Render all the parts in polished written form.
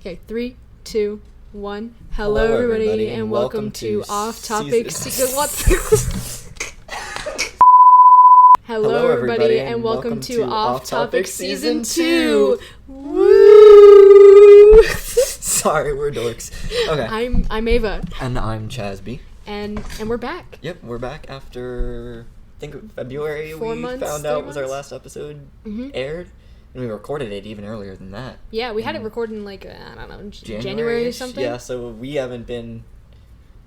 Okay, 3, 2, 1. Hello everybody, and welcome to Off Topic What? Hello everybody, and welcome to Off Topic Season 2. Woo! Sorry, we're dorks. Okay. I'm Ava. And I'm Chasby. And we're back. Yep, we're back after, I think, February. 4 months, found out 3 was our months? last episode aired. And we recorded it even earlier than that. Yeah, we had it recorded in like, I don't know, January or January-ish? something. Yeah, so we haven't been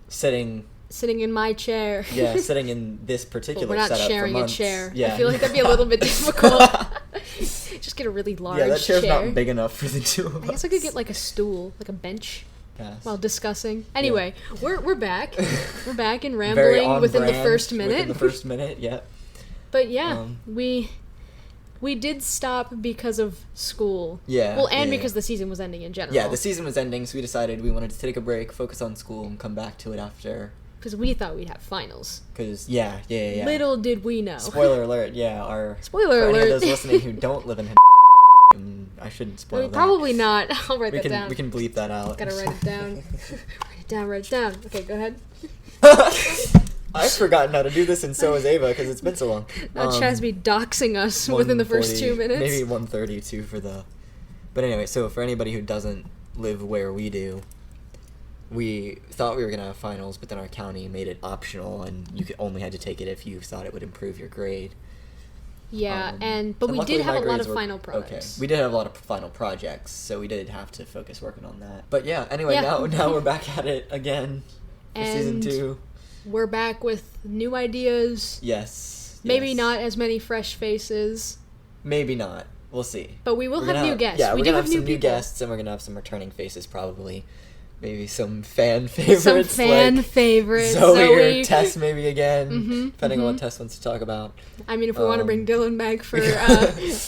sitting in my chair. Yeah, sitting in this particular Well, we're not setup sharing for a months. chair. Yeah. I feel like that'd be a little bit difficult. Just get a really large chair. Yeah, that chair's not big enough for the two of us. I guess I could get like a stool, like a bench. Yes. While discussing. Anyway, we're back. We're back and Very rambling on within the brand first minute. Within the first minute, yeah. But yeah, we did stop because of school. Yeah. Well, and yeah. because the season was ending in general. Yeah, the season was ending, so we decided we wanted to take a break, focus on school, and come back to it after. Because we thought we'd have finals. Because, yeah. Little did we know. Spoiler alert, yeah, our... Spoiler for alert. any of those listening who don't live in I shouldn't spoil that. Probably not. I'll write that down. We can bleep that out. Gotta write it down. Write it down. Okay, go ahead. I've forgotten how to do this, and so has Ava, because it's been so long. Now Chasby doxing us within the first 2 minutes. Maybe 1:32 for the... But anyway, so for anybody who doesn't live where we do, we thought we were going to have finals, but then our county made it optional, and you only had to take it if you thought it would improve your grade. Yeah, but we luckily did have my a lot grades of final projects. Okay, we did have a lot of final projects, so we did have to focus working on that. But yeah, anyway, now we're back at it again for season 2. We're back with new ideas. Yes. Maybe not as many fresh faces. Maybe not. We'll see. But we will have new guests. Yeah, we we're do gonna have have some new people. guests, and we're gonna have some returning faces probably. Maybe some fan favorites. Some fan favorites. Zoe or Tess maybe again, depending on what Tess wants to talk about. I mean, if we want to bring Dylan back for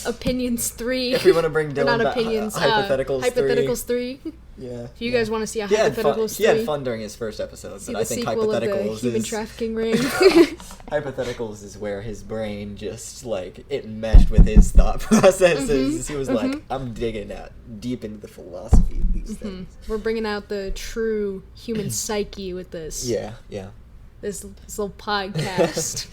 Opinions 3. If we want to bring Dylan not back, opinions, Hypotheticals 3. Yeah. If you guys want to see a he Hypotheticals 3. He had fun during his first episode, See but the I think sequel of the Hypotheticals human is... trafficking ring. Hypotheticals is where his brain just, like, it meshed with his thought processes. He was like, I'm digging out deep into the philosophy of these things. We're bringing out the true human psyche with this. Yeah. This little podcast.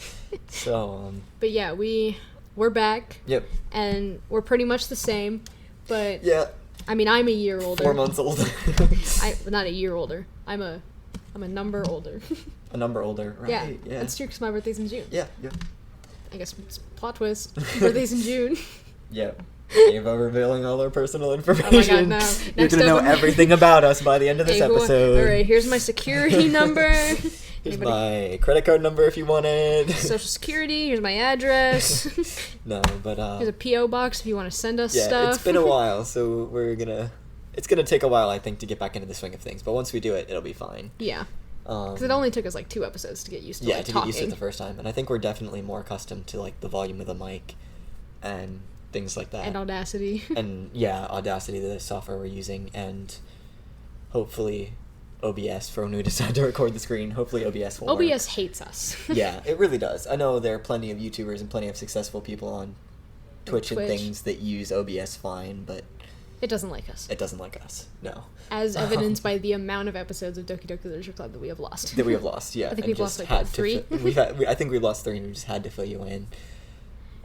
So, But yeah, we're back. Yep. And we're pretty much the same, but... Yeah. I mean, I'm a year older. 4 months older. Not a year older. I'm a number older. A number older, right? Yeah. That's true, because my birthday's in June. Yeah. I guess it's plot twist. Birthday's in June. Yep. Ava revealing all our personal information. Oh my god, no. You're gonna know everything about us by the end of this episode. Alright, here's my security number. Here's my credit card number if you want it. Social security, here's my address. No, but here's a P.O. box if you want to send us yeah, stuff. it's been a while, so it's gonna take a while, I think, to get back into the swing of things. But once we do it, it'll be fine. Yeah. Because it only took us like 2 episodes to get used to to talking. get used to it the first time. And I think we're definitely more accustomed to like the volume of the mic and things like that. And Audacity. And yeah, Audacity, the software we're using, and hopefully OBS for when we decide to record the screen. Hopefully OBS will OBS work. hates us. Yeah, it really does. I know there are plenty of YouTubers and plenty of successful people on Twitch and things that use OBS fine, but it doesn't like us. it doesn't like us. No. As evidenced by the amount of episodes of Doki Doki Literature Club that we have lost. That we have lost, yeah. I think and we've lost just like had 3. I think we lost 3 and we just had to fill you in.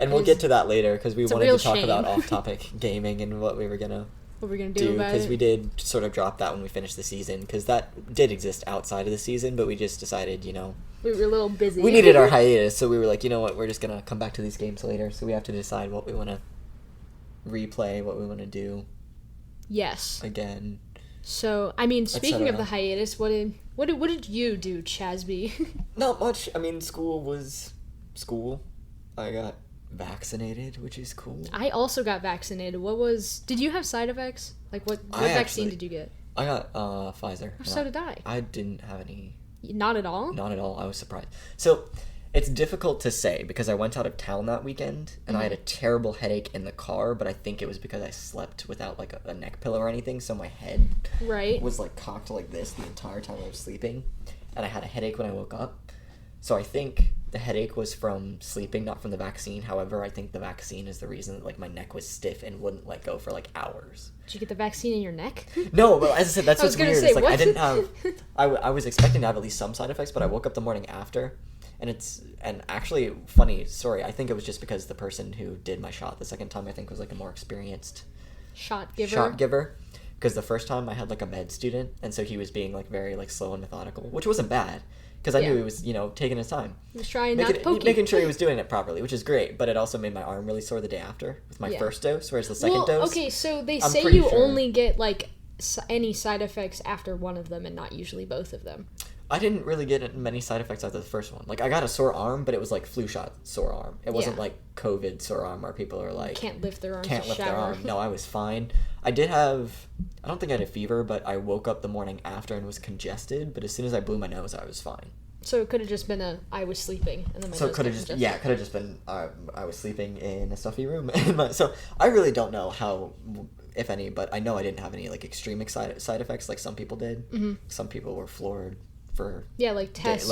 And we'll get to that later because we wanted to talk about off-topic gaming and what we were gonna do about it. Because we did sort of drop that when we finished the season, because that did exist outside of the season, but we just decided, we were a little busy. we needed our hiatus, so we were like, you know what, we're just gonna come back to these games later, so we have to decide what we want to replay, what we want to do. Yes. Again. So, I mean, speaking of the hiatus, what did you do, Chasby? Not much. I mean, school was school. I got vaccinated, which is cool. I also got vaccinated. Did you have side effects? Like, what vaccine did you get? I got Pfizer. So did I. I didn't have any. Not at all? Not at all. I was surprised. So, it's difficult to say because I went out of town that weekend and I had a terrible headache in the car, but I think it was because I slept without like a neck pillow or anything, so my head was like cocked like this the entire time I was sleeping, and I had a headache when I woke up. So I think The headache was from sleeping, not from the vaccine. However, I think the vaccine is the reason that like my neck was stiff and wouldn't let go for like hours. Did you get the vaccine in your neck? No, but as I said, that's what's weird. Say, it's like what? I didn't have. I was expecting to have at least some side effects, but I woke up the morning after, and actually funny story. I think it was just because the person who did my shot the second time I think was like a more experienced shot giver. Because the first time I had like a med student, and so he was being like very like slow and methodical, which wasn't bad. Because I knew he was, taking his time. He was trying not to poke you. Making sure he was doing it properly, which is great. But it also made my arm really sore the day after with my first dose, whereas the second dose... okay, so they say you only get, like, any side effects after one of them and not usually both of them. I didn't really get many side effects after the first one. Like, I got a sore arm, but it was, like, flu shot sore arm. It wasn't, like, COVID sore arm where people are, like... Can't lift their arms Can't lift their arm. No, I was fine. I did have... I don't think I had a fever, but I woke up the morning after and was congested. But as soon as I blew my nose, I was fine. So it could have just been I was sleeping, and then my so nose it could have just been I was sleeping in a stuffy room. So I really don't know how, if any, but I know I didn't have any like extreme side effects like some people did. Mm-hmm. Some people were floored for like Tess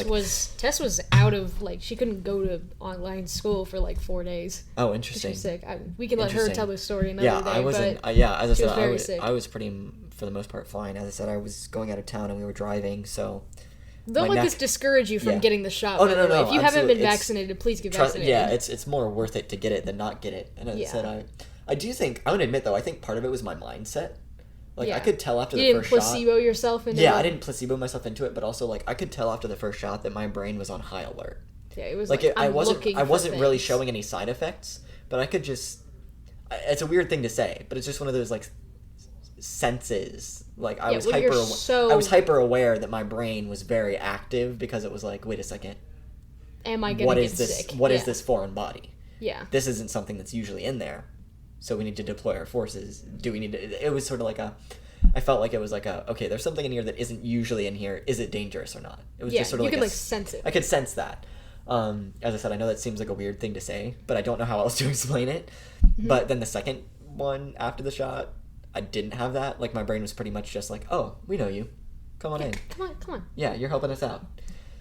was out of like she couldn't go to online school for like 4 days. Oh, interesting. She was sick. We can let her tell the story another day. I wasn't. As I said, sick. I was pretty for the most part fine. As I said, I was going out of town and we were driving, so. Don't let this discourage you from getting the shot. Oh, no. If you haven't been vaccinated, please get vaccinated. Yeah, it's more worth it to get it than not get it. And as I said, I do think, I'm going to admit though, I think part of it was my mindset. Like, I could tell after the first shot. You didn't placebo yourself into it? Yeah, I didn't placebo myself into it, but also, like, I could tell after the first shot that my brain was on high alert. Yeah, it was I wasn't really showing any side effects, but I could just, it's a weird thing to say, but it's just one of those, like, senses. Like I was hyper aware that my brain was very active because it was like, wait a second, am I gonna get sick? What is this foreign body? Yeah, this isn't something that's usually in there, so we need to deploy our forces. Do we need to? It was sort of like I felt like it was like okay, there's something in here that isn't usually in here. Is it dangerous or not? It was just sort of you could sense it. I could sense that. As I said, I know that seems like a weird thing to say, but I don't know how else to explain it. Mm-hmm. But then the second one after the shot, I didn't have that. Like, my brain was pretty much just like, oh, we know you. Come on in. Come on. Yeah, you're helping us out.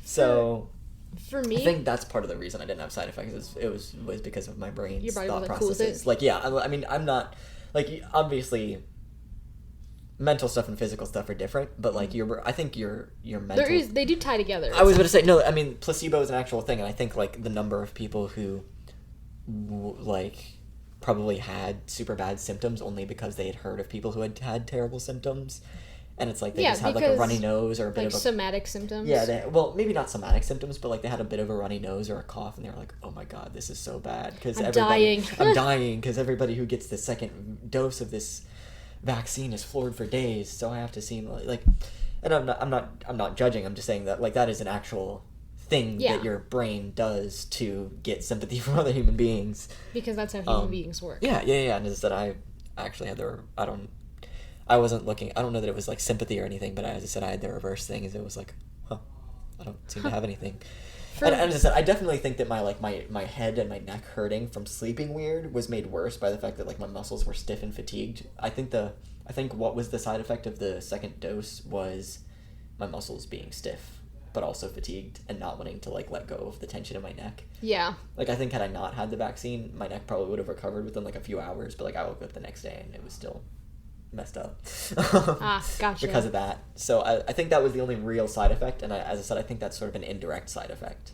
So, for me... I think that's part of the reason I didn't have side effects. It was because of my brain's thought processes. Cool, like, yeah, I mean, I'm not... Like, obviously, mental stuff and physical stuff are different, but, like, I think your mental... They do tie together. I was going to say, no, I mean, placebo is an actual thing, and I think, like, the number of people who, like... probably had super bad symptoms only because they had heard of people who had had terrible symptoms, and it's like they just had like a runny nose or a bit of somatic symptoms. Yeah, maybe not somatic symptoms, but like they had a bit of a runny nose or a cough, and they were like, "Oh my god, this is so bad." Because I'm dying because everybody who gets the second dose of this vaccine is floored for days, so I have to seem like. And I'm not judging. I'm just saying that like that is an actual thing that your brain does to get sympathy from other human beings, because that's how human beings work. Yeah. And is that I actually had I wasn't looking. I don't know that it was like sympathy or anything, but as I said, I had the reverse thing. Is it was like, I don't seem to have anything. And as I said, I definitely think that my head and my neck hurting from sleeping weird was made worse by the fact that like my muscles were stiff and fatigued. I think what was the side effect of the second dose was my muscles being stiff, but also fatigued and not wanting to like let go of the tension in my neck. Yeah. Like I think had I not had the vaccine, my neck probably would have recovered within like a few hours, but like I woke up the next day and it was still messed up. Gotcha. Because of that. So I think that was the only real side effect, and as I said, I think that's sort of an indirect side effect.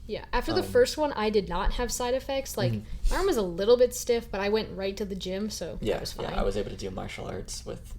Yeah. After the first one, I did not have side effects. Like my arm was a little bit stiff, but I went right to the gym, so that was fine. Yeah, I was able to do martial arts with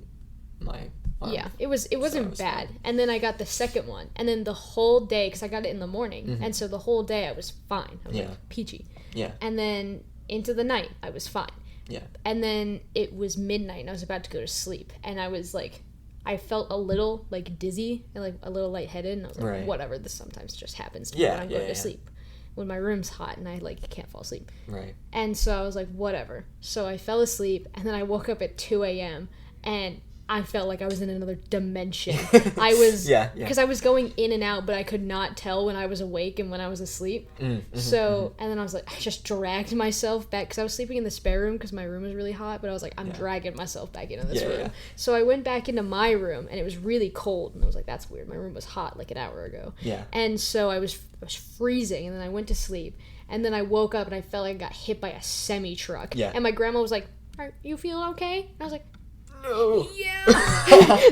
my arm. Yeah, it wasn't bad. Fine. And then I got the second one, and then the whole day, because I got it in the morning, and so the whole day I was fine. I was like peachy. Yeah. And then into the night, I was fine. Yeah. And then it was midnight, and I was about to go to sleep, and I was like, I felt a little like dizzy and like a little lightheaded, and I was like, whatever, this sometimes just happens to me when I'm going to sleep. When my room's hot and I like can't fall asleep. Right. And so I was like, whatever. So I fell asleep, and then I woke up at 2 a.m. and I felt like I was in another dimension. I was, because I was going in and out, but I could not tell when I was awake and when I was asleep. So, and then I was like, I just dragged myself back, because I was sleeping in the spare room because my room was really hot, but I was like, I'm dragging myself back into this room. Yeah. So I went back into my room, and it was really cold, and I was like, that's weird. My room was hot like an hour ago. Yeah. And so I was freezing, and then I went to sleep, and then I woke up, and I felt like I got hit by a semi-truck. Yeah. And my grandma was like, are you feeling okay? And I was like, no. Yeah.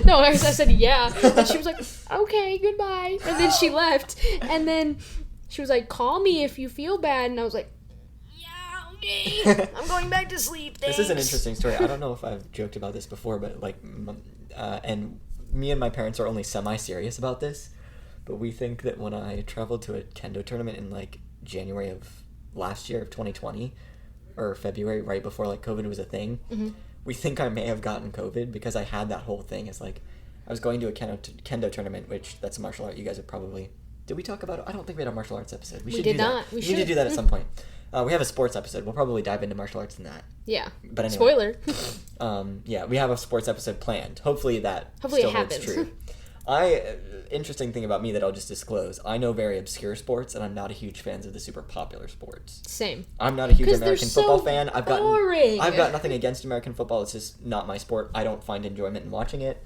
No, I said yeah. And she was like, okay, goodbye. And then she left. And then she was like, call me if you feel bad. And I was like, yeah, okay. I'm going back to sleep. Thanks. This is an interesting story. I don't know if I've joked about this before, but like, and me and my parents are only semi-serious about this. But we think that when I traveled to a kendo tournament in like January of last year of 2020, or February, right before like COVID was a thing, we think I may have gotten COVID because I had that whole thing. It's like I was going to a kendo tournament, which that's a martial art. You guys have probably... Did we talk about it? I don't think we had a martial arts episode. We should did do not. That. We need to do that at some point. We have a sports episode. We'll probably dive into martial arts in that. Yeah. But anyway. Spoiler. Yeah, we have a sports episode planned. Hopefully it happens. True. Interesting thing about me that I'll just disclose, I know very obscure sports, and I'm not a huge fan of the super popular sports. Same. I'm not a huge American football fan. I've got nothing against American football. It's just not my sport. I don't find enjoyment in watching it.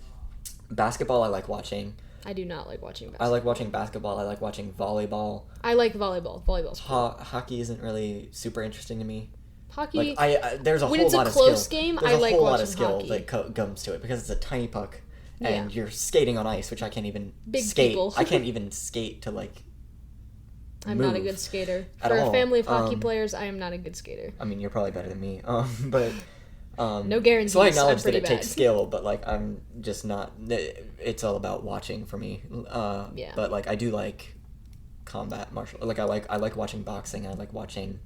Basketball, I like watching. I do not like watching basketball. I like watching basketball. I like watching volleyball. I like volleyball. Volleyball's cool. Hockey isn't really super interesting to me. Hockey, like, there's a whole lot of skill. When it's a close game, I like watching hockey. There's a whole lot of skill that comes to it because it's a tiny puck. And you're skating on ice, which I can't even skate. People. I can't even skate to, like, I'm not a good skater. For a family of hockey players, I am not a good skater. I mean, you're probably better than me. But... no guarantees. So I acknowledge that it takes skill, but, like, I'm just not... It's all about watching for me. But, like, I do like combat martial... Like, I like watching boxing, and I like watching...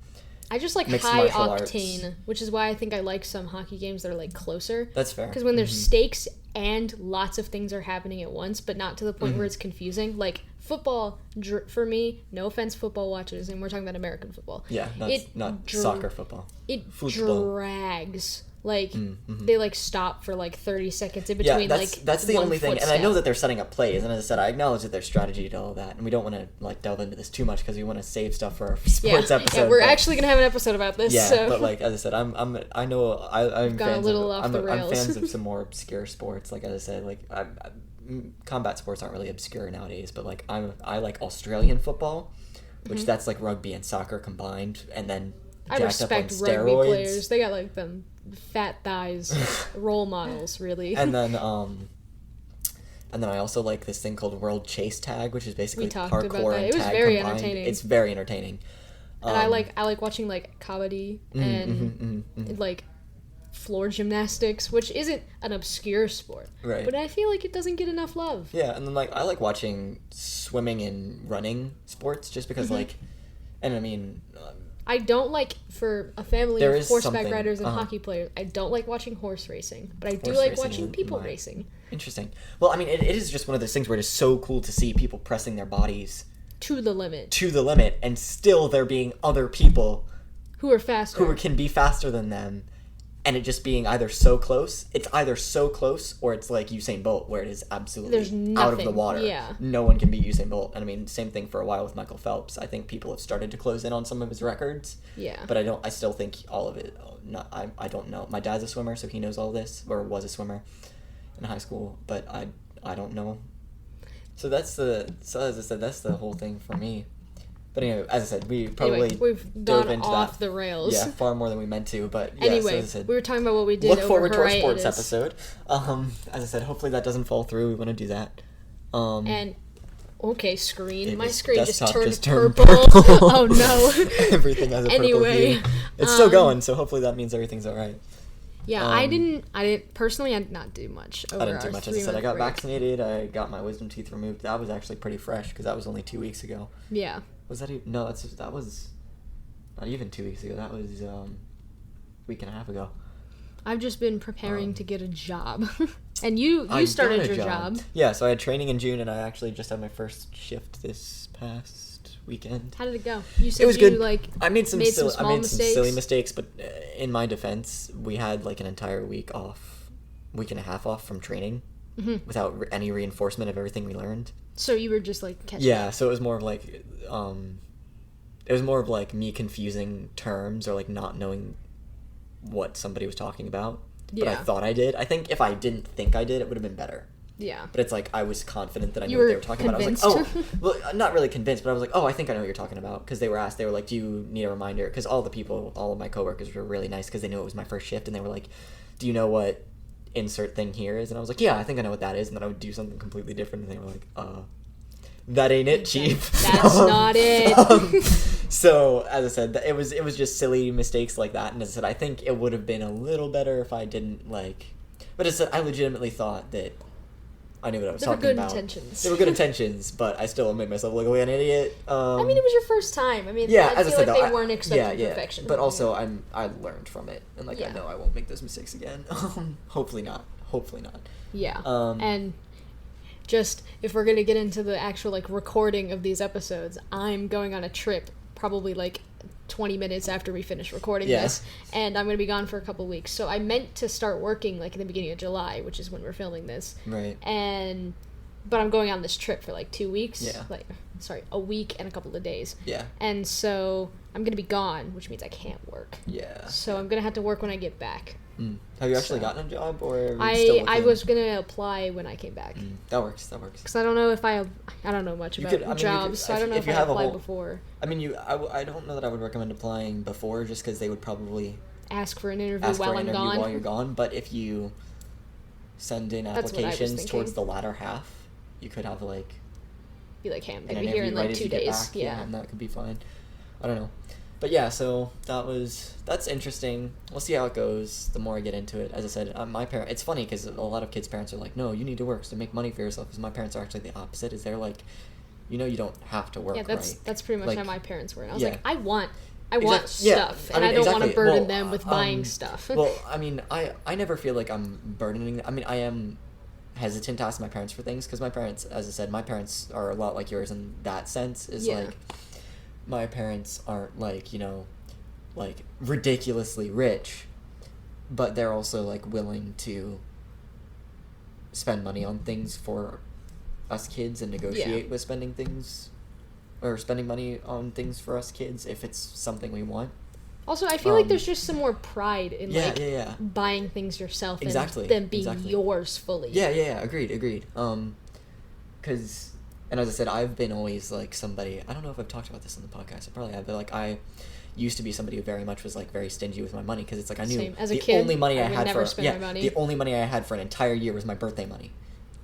I just like high octane, which is why I think I like some hockey games that are like closer. That's fair. Because when there's stakes and lots of things are happening at once, but not to the point where it's confusing. Like football, for me, no offense, football watchers, and we're talking about American football. Yeah, not soccer football. It drags. Like they like stop for like 30 seconds in between. Yeah, that's the only thing. And I know that they're setting up plays, and as I said, I acknowledge that there's strategy to all that, and we don't want to like delve into this too much because we want to save stuff for our sports episode. Yeah, we're actually gonna have an episode about this. Yeah, so. But like as I said, I'm fans I'm fans of some more obscure sports. Like as I said, like combat sports aren't really obscure nowadays, but like I like Australian football, which that's like rugby and soccer combined, and then I respect rugby players. They got like them fat thighs, role models, really. And then I also like this thing called World Chase Tag, which is basically parkour and tag combined. It was very entertaining. It's very entertaining. And I like watching like kabaddi and like floor gymnastics, which isn't an obscure sport, right? But I feel like it doesn't get enough love. Yeah, and then like I like watching swimming and running sports just because like, and I mean. I don't like, for a family of horseback riders and hockey players, I don't like watching horse racing, but I do like watching people racing. Interesting. Well, I mean, it is just one of those things where it is so cool to see people pressing their bodies to the limit, and still there being other people who are faster, who can be faster than them, and it just being either so close, or it's like Usain Bolt, where it is absolutely out of the water. Yeah. No one can beat Usain Bolt. And I mean, same thing for a while with Michael Phelps. I think people have started to close in on some of his records. Yeah. But I still think all of it, I don't know. My dad's a swimmer, so he knows all this, or was a swimmer in high school, but I don't know. So as I said, that's the whole thing for me. But anyway, as I said, we've gone off the rails. Yeah, far more than we meant to. But yeah, anyway, so as I said, we were talking about what we did. Look forward to our sports episode. As I said, hopefully that doesn't fall through. We want to do that. Screen. My screen just turned purple. Oh no! Everything has a purple hue. It's still going, so hopefully that means everything's all right. Yeah, I didn't personally. I did not do much. I didn't do much. As I said, I got vaccinated. I got my wisdom teeth removed. That was actually pretty fresh because that was only 2 weeks ago. Yeah. Was that even... No, that was not even 2 weeks ago. That was week and a half ago. I've just been preparing to get a job. And you started your job. Yeah, so I had training in June, and I actually just had my first shift this past weekend. How did it go? You said it was good. I made some silly mistakes, but in my defense, we had like an entire week off week and a half off from training without any reinforcement of everything we learned. So you were just like catching up. up. So it was more of like it was more of like me confusing terms or like not knowing what somebody was talking about. But I thought I did. I think if I didn't think I did, it would have been better. Yeah. But it's like I was confident that I knew what they were talking convinced. about. I was like, oh, well, not really convinced, but I was like, oh, I think I know what you're talking about. Because they were asked, they were like, do you need a reminder? Because all of my coworkers were really nice because they knew it was my first shift. And they were like, do you know what insert thing here is? And I was like, yeah, I think I know what that is. And then I would do something completely different. And they were like, that ain't it, chief. That's not it. So, as I said, it was just silly mistakes like that. And as I said, I think it would have been a little better if I didn't, like... But as I said, I legitimately thought that I knew what I was talking about. They were good intentions, but I still made myself look like an idiot. I mean, it was your first time. I mean, yeah, I feel like they weren't expecting perfection. But also, I learned from it. And, like, I know I won't make those mistakes again. Hopefully not. Yeah. And... just, if we're going to get into the actual, like, recording of these episodes, I'm going on a trip probably, like, 20 minutes after we finish recording this, and I'm going to be gone for a couple weeks. So I meant to start working, like, in the beginning of July, which is when we're filming this. Right. But I'm going on this trip for, like, 2 weeks. Yeah. A week and a couple of days. Yeah. And so I'm going to be gone, which means I can't work. Yeah. So I'm going to have to work when I get back. Have you actually gotten a job, or I was gonna apply when I came back. That works. Because I don't know if I don't know much about jobs, so I don't know if I applied before. I mean, I don't know that I would recommend applying before, just because they would probably ask for an interview while you're gone. But if you send in applications towards the latter half, you could have be like, hey, I'm gonna be here in like 2 days. Yeah, and that could be fine. I don't know. But yeah, so that's interesting. We'll see how it goes the more I get into it. As I said, it's funny because a lot of kids' parents are like, no, you need to work to make money for yourself. Because my parents are actually the opposite. Is they're like, you don't have to work. Yeah, that's pretty much how my parents were. And I was like, I want stuff, and I don't want to burden them with buying stuff. Well, I mean, I never feel like I'm burdening. I mean, I am hesitant to ask my parents for things because my parents, as I said, my parents are a lot like yours in that sense. Like, my parents aren't like, like ridiculously rich, but they're also like willing to spend money on things for us kids and negotiate with spending money on things for us kids if it's something we want. Also, I feel like there's just some more pride in buying things yourself and them being yours fully. Yeah, agreed. Because, and as I said, I've been always like somebody, I don't know if I've talked about this on the podcast, I probably have, but like I used to be somebody who very much was like very stingy with my money because it's like I knew the only money I had the only money I had for an entire year was my birthday money.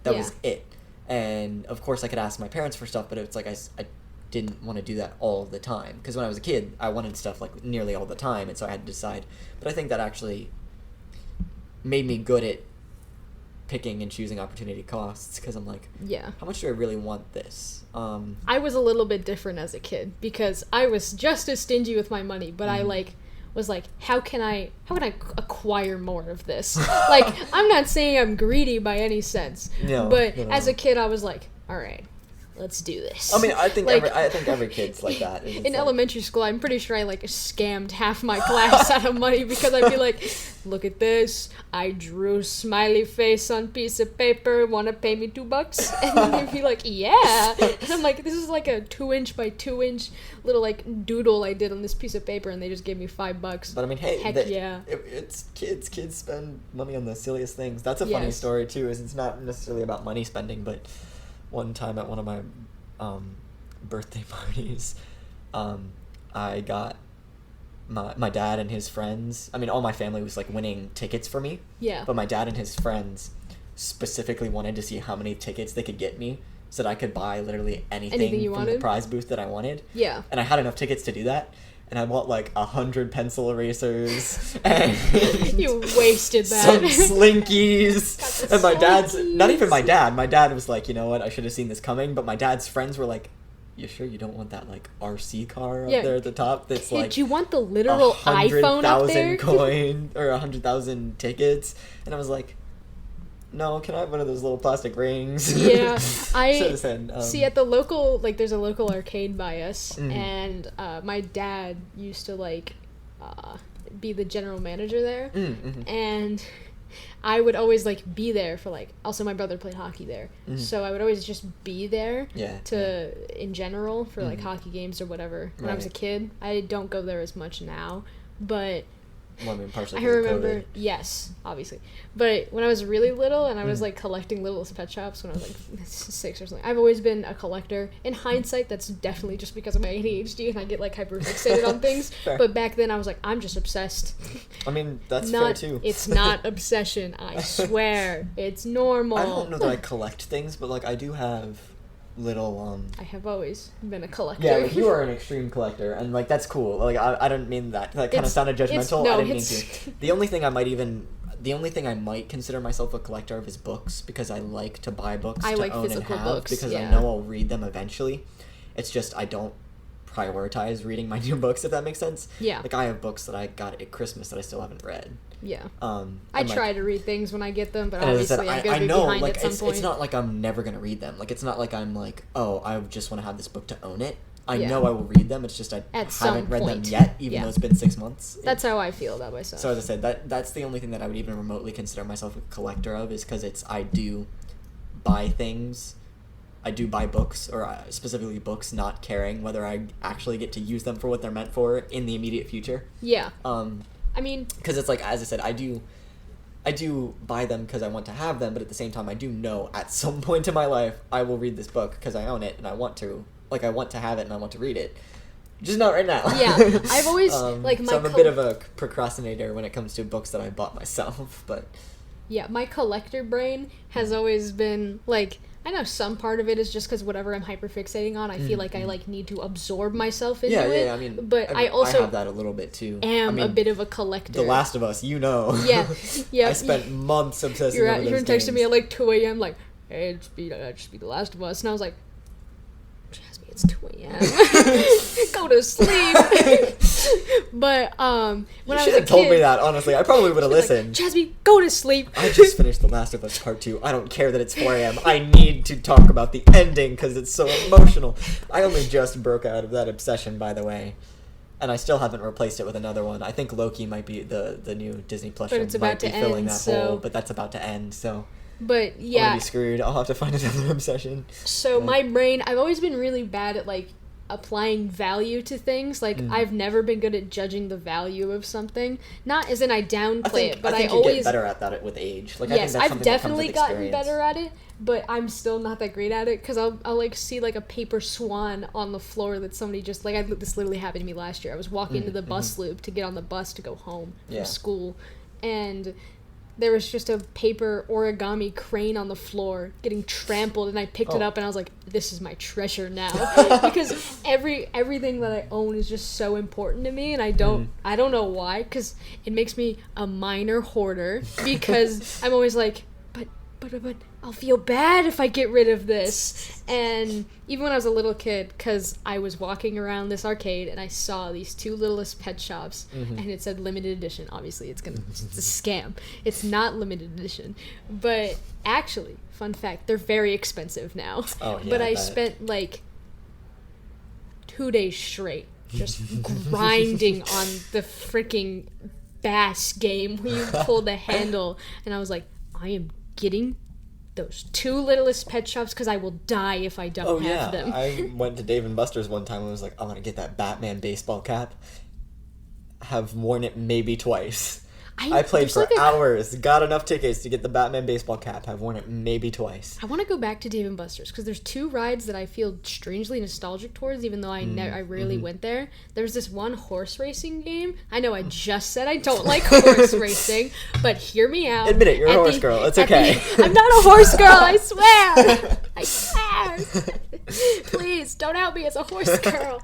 That was it. And of course I could ask my parents for stuff, but it's like I didn't want to do that all the time because when I was a kid I wanted stuff like nearly all the time, and so I had to decide. But I think that actually made me good at picking and choosing opportunity costs because I'm like, how much do I really want this? I was a little bit different as a kid because I was just as stingy with my money, but I was like, how can I acquire more of this? Like, I'm not saying I'm greedy by any sense, but as a kid I was like, all right, let's do this. I mean, I think every kid's like that. In elementary school, I'm pretty sure I scammed half my class out of money because I'd be like, look at this, I drew a smiley face on piece of paper, want to pay me $2? And then they'd be like, yeah. And I'm like, this is like a 2-inch by 2-inch little doodle I did on this piece of paper, and they just gave me $5. But I mean, hey, it's kids. Kids spend money on the silliest things. That's a funny story too. Is it's not necessarily about money spending, but one time at one of my birthday parties, I got my dad and his friends, I mean, all my family was winning tickets for me. Yeah. But my dad and his friends specifically wanted to see how many tickets they could get me so that I could buy literally anything from the prize booth that I wanted. Yeah. And I had enough tickets to do that. And I bought 100 pencil erasers and you wasted that. Some Slinkies. And my dad's, not even my dad was like, you know what, I should have seen this coming. But my dad's friends were like, you sure you don't want that RC car up there at the top that's do you want the literal iPhone up there? 100,000 coin or 100,000 tickets? And I was like, no, can I have one of those little plastic rings? Yeah, see at the local, there's a local arcade by us, and my dad used to be the general manager there, and I would always like be there for like, also my brother played hockey there, so I would always just be there in general for like hockey games or whatever when I was a kid. I don't go there as much now, but well, I mean, partially I remember, yes, obviously. But when I was really little and I was like collecting Littlest Pet Shops when I was like 6 or something, I've always been a collector. In hindsight, that's definitely just because of my ADHD and I get like hyperfixated on things. Fair. But back then I was like, I'm just obsessed. I mean, that's fair too. It's not obsession, I swear. It's normal. I don't know that I collect things, but like I do have little I have always been a collector. Yeah, like you are an extreme collector, and like that's cool. Like I don't mean that kind of sounded judgmental. I didn't mean to. The only thing I might consider myself a collector of is books, because I like to buy books to own and have books, because I know I'll read them eventually. It's just I don't prioritize reading my new books, if that makes sense. Yeah. Like I have books that I got at Christmas that I still haven't read. Yeah. I try to read things when I get them, but obviously I'm going to be behind like, at some point. It's not like I'm never going to read them. Like, it's not like I'm like, oh, I just want to have this book to own it. I know I will read them. It's just I haven't read them yet, even though it's been 6 months. That's how I feel about myself. So as I said, that's the only thing that I would even remotely consider myself a collector of, is because I do buy things. I do buy books, or specifically books, not caring whether I actually get to use them for what they're meant for in the immediate future. Yeah. I mean, because it's like, as I said, I do buy them because I want to have them, but at the same time I do know at some point in my life I will read this book because I own it and I want to have it and I want to read it. Just not right now. Yeah, I've always so I'm a bit of a procrastinator when it comes to books that I bought myself, but yeah, my collector brain has always been like, I know some part of it is just because whatever I'm hyperfixating on, I feel like I like need to absorb myself into it. Yeah, I mean, but I also have that a little bit too. Am a bit of a collector. The Last of Us, you know. Yeah. I spent months obsessing over those games. You're texting me at like 2 a.m. like, hey, just be The Last of Us, and I was like, Jasmine, it's 2 a.m. Go to sleep. But when you I should was have told me that, honestly. I probably would have listened. Like, Jasmine, go to sleep. I just finished The Last of Us Part 2. I don't care that it's 4 a.m. I need to talk about the ending because it's so emotional. I only just broke out of that obsession, by the way. And I still haven't replaced it with another one. I think Loki might be the new Disney Plus show. Might be filling that hole, but that's about to end, so... But yeah, I'm gonna be screwed. I'll have to find another obsession. So my brain, I've always been really bad at like applying value to things. Like I've never been good at judging the value of something. Not as in I downplay it, but I always you get better at that with age. Like, yes, I think that's I've definitely gotten experience. better at it, but I'm still not that great at it because I'll like see like a paper swan on the floor that somebody just like this literally happened to me last year. I was walking into the bus loop to get on the bus to go home from school, and there was just a paper origami crane on the floor getting trampled, and I picked it up and I was like, this is my treasure now. Because everything that I own is just so important to me, and I don't know why, because it makes me a minor hoarder, because I'm always like, but I'll feel bad if I get rid of this. And even when I was a little kid, because I was walking around this arcade and I saw these 2 Littlest Pet Shops, and it said limited edition. Obviously, it's a scam. It's not limited edition. But actually, fun fact, they're very expensive now. Oh, yeah, but I spent like 2 days straight just grinding on the freaking Bass game where you pull the handle, and I was like, I am getting those 2 Littlest Pet Shops because I will die if I don't have them. I went to Dave & Buster's one time and was like, I want to get that Batman baseball cap. Have worn it maybe twice. I played for hours, got enough tickets to get the Batman baseball cap. I've worn it maybe twice. I want to go back to Dave & Buster's because there's 2 rides that I feel strangely nostalgic towards, even though I rarely went there. There's this one horse racing game. I know I just said I don't like horse racing, but hear me out. Admit it, you're a horse girl. It's okay. I'm not a horse girl, I swear. I swear. Please, don't out me as a horse girl.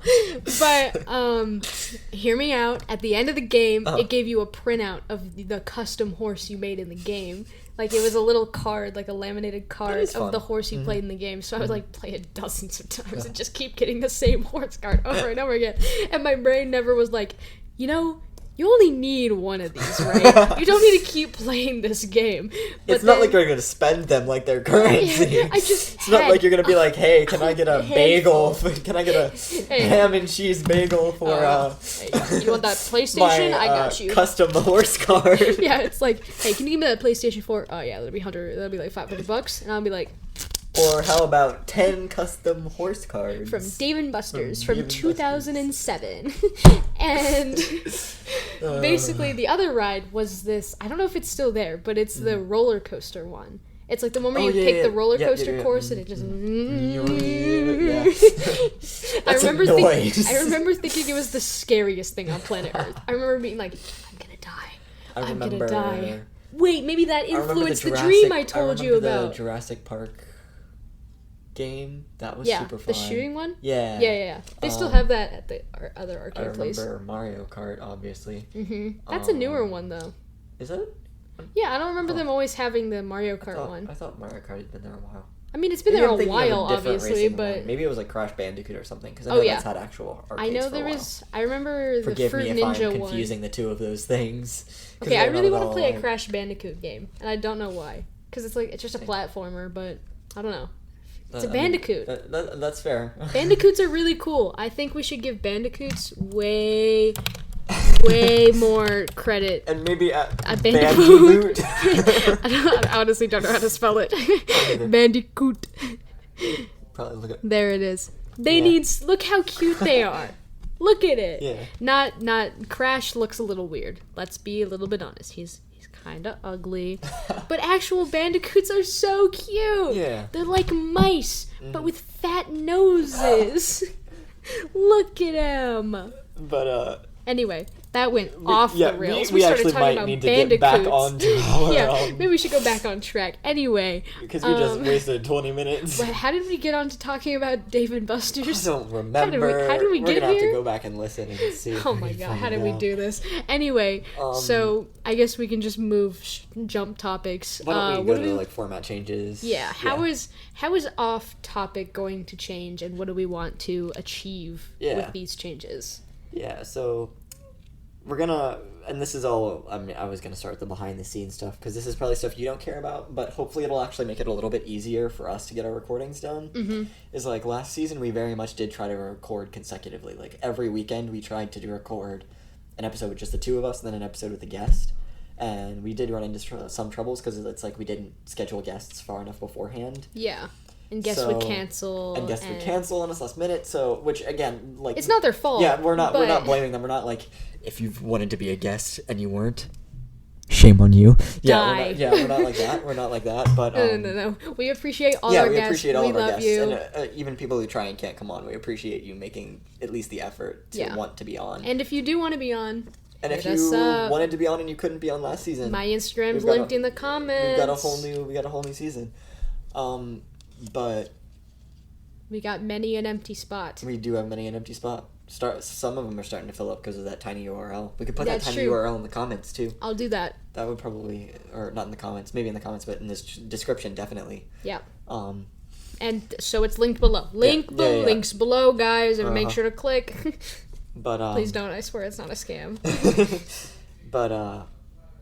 But hear me out. At the end of the game, it gave you a printout of the custom horse you made in the game. Like, it was a little card, like a laminated card of the horse you played in the game. So I would like play it dozens of times and just keep getting the same horse card over and over again. And my brain never was like, you know, you only need one of these, right? You don't need to keep playing this game. But it's not like you're going to spend them like their currency. It's not like you're going to be like, hey, can I get a bagel? Can I get a ham and cheese bagel for... you want that PlayStation? I got you. Custom horse card. Yeah, it's like, hey, can you give me that PlayStation 4? Oh, yeah, that'll be like $500. And I'll be like... Or how about 10 custom horse cards? From Dave & Buster's from 2007. And basically the other ride was this, I don't know if it's still there, but it's the roller coaster one. It's like the one where you pick the roller coaster course and it just... I remember thinking it was the scariest thing on planet Earth. I remember being like, I'm gonna die. Wait, maybe that influenced the dream I told you about. The Jurassic Park game that was super fun. The shooting one. Yeah. They still have that at the other arcade place. I remember Mario Kart, obviously. That's a newer one though. Is it? Yeah, I don't remember them always having the Mario Kart one. I thought Mario Kart had been there a while. I mean, it's been there a while, obviously, but maybe it was like Crash Bandicoot or something because I know that's had actual arcades. I know there is. I remember the Fruit Ninja one. Forgive me if I'm confusing the two of those things. Okay, I really want to play a Crash Bandicoot game, and I don't know why. Because it's just a platformer, but I don't know. It's a Bandicoot. That's fair. Bandicoots are really cool. I think we should give Bandicoots way more credit. And maybe a Bandicoot. I honestly don't know how to spell it. Bandicoot. Probably look at. There it is. Look how cute they are. Look at it. Yeah. Not Crash looks a little weird. Let's be a little bit honest. He's kind of ugly, but actual bandicoots are so cute. Yeah, they're like mice, but with fat noses. Look at him. But anyway, that went off the rails. We started talking about bandicoots. Get back onto our maybe we should go back on track. Anyway, because we just wasted 20 minutes. How did we get on to talking about Dave & Buster's? I don't remember. How did we get here? We're gonna have to go back and listen and see. Oh my god, how did we do this? Anyway, so I guess we can just jump topics. Why don't we go to like format changes? Yeah. How is off topic going to change, and what do we want to achieve with these changes? Yeah. So. We're gonna, and this is all, I was gonna start the behind the scenes stuff, because this is probably stuff you don't care about, but hopefully it'll actually make it a little bit easier for us to get our recordings done. Is like last season we very much did try to record consecutively. Like every weekend we tried to record an episode with just the two of us, and then an episode with a guest. And we did run into some troubles, because it's like we didn't schedule guests far enough beforehand. Yeah. And guests would cancel. And guests would cancel on us last minute. So, which again, like, it's not their fault. Yeah, we're not blaming them. We're not like, if you've wanted to be a guest and you weren't, shame on you. Die. We're not like that. We're not like that. But no. We appreciate all our guests. Yeah, we appreciate all of our guests. You. And even people who try and can't come on, we appreciate you making at least the effort to want to be on. And if you do want to be on. And if you wanted to be on and you couldn't be on last season, my Instagram's linked in the comments. We got a whole new season. But we got many an empty spot. We do have many an empty spot. Some of them are starting to fill up because of that tiny URL. We could put that tiny URL in the comments too. I'll do that. That would probably, or not in the comments, maybe in the comments, but in this description definitely. Yeah. And so it's linked below. Links below, guys, and make sure to click. But please don't. I swear it's not a scam. But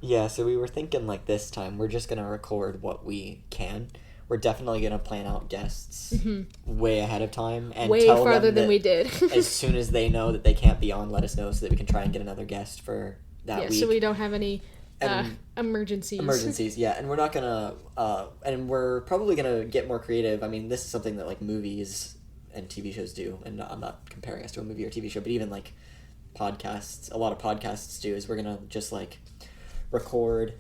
yeah. So we were thinking like this time we're just gonna record what we can. We're definitely going to plan out guests way ahead of time. And way tell farther them than we did. As soon as they know that they can't be on, let us know so that we can try and get another guest for that week. So we don't have any emergencies. Emergencies, yeah. And we're not going to... and we're probably going to get more creative. I mean, this is something that, like, movies and TV shows do. And I'm not comparing us to a movie or TV show, but even, like, podcasts. A lot of podcasts do is we're going to just, like, record...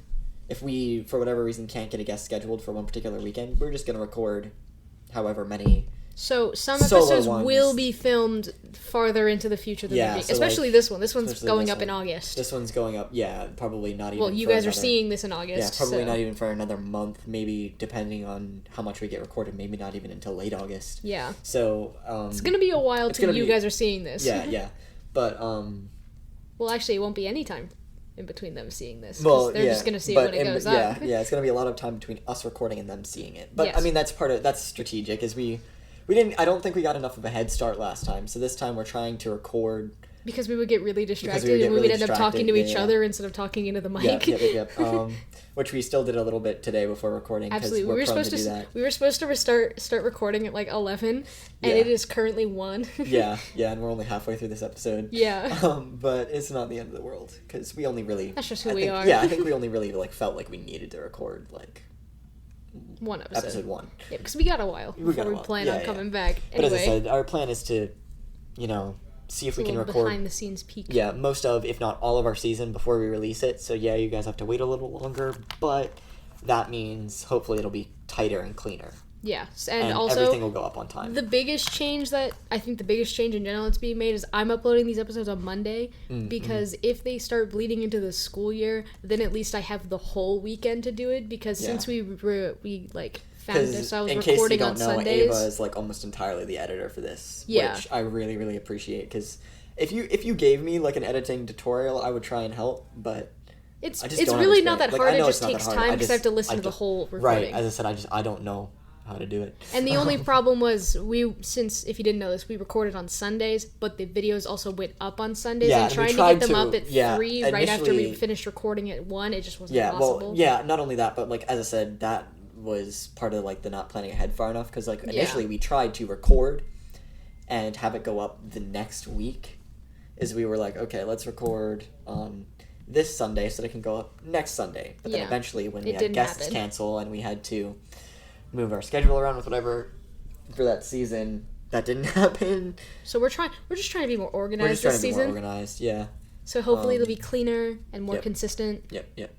If we, for whatever reason, can't get a guest scheduled for one particular weekend, we're just going to record however many. So some episodes will be filmed farther into the future than the especially like, this one. This one's going up in August. This one's going up, probably not even. Well, you guys are seeing this in August. Yeah, probably not even for another month, maybe depending on how much we get recorded, maybe not even until late August. Yeah. So it's going to be a while till you guys are seeing this. Yeah. But well, actually, it won't be any time in between them seeing this. Well, they're just going to see it when it goes up. Yeah, it's going to be a lot of time between us recording and them seeing it. But I mean, that's strategic. Is we didn't. I don't think we got enough of a head start last time. So this time we're trying to record Because we would get really distracted and we would end up talking to each other instead of talking into the mic. Yep. Which we still did a little bit today before recording. Absolutely. We were supposed to start recording at like 11, and it is currently 1. yeah, and we're only halfway through this episode. Yeah. But it's not the end of the world, because we only really... That's just who we are. Yeah, I think we only really like felt like we needed to record like... one episode. Episode 1. Yeah, because we got a while before we plan on coming back. Anyway. But as I said, our plan is to, see if we can record behind the scenes peek. Yeah, most of, if not all of our season before we release it. So yeah, you guys have to wait a little longer, but that means hopefully it'll be tighter and cleaner. Yeah, and also everything will go up on time. The biggest change in general that's being made is I'm uploading these episodes on Monday because if they start bleeding into the school year, then at least I have the whole weekend to do it, because since we found ourselves recording on Sundays. Ava is like almost entirely the editor for this, which I really, really appreciate, because if you gave me like an editing tutorial, I would try and help, but it's really not that hard. It just takes time because I have to listen to the whole recording. Right, as I said, I don't know how to do it. And the only problem was since if you didn't know this, we recorded on Sundays, but the videos also went up on Sundays, and trying to get them up at 3 right after we finished recording at 1, it just wasn't possible. Not only that, but like as I said, that was part of like the not planning ahead far enough, because like initially we tried to record and have it go up the next week, is we were like, okay, let's record on this Sunday so that it can go up next Sunday, but then eventually when we had guests cancel and we had to move our schedule around with whatever for that season, that didn't happen. So we're just trying to be more organized this season. More organized, yeah. So hopefully it'll be cleaner and more consistent. Yep.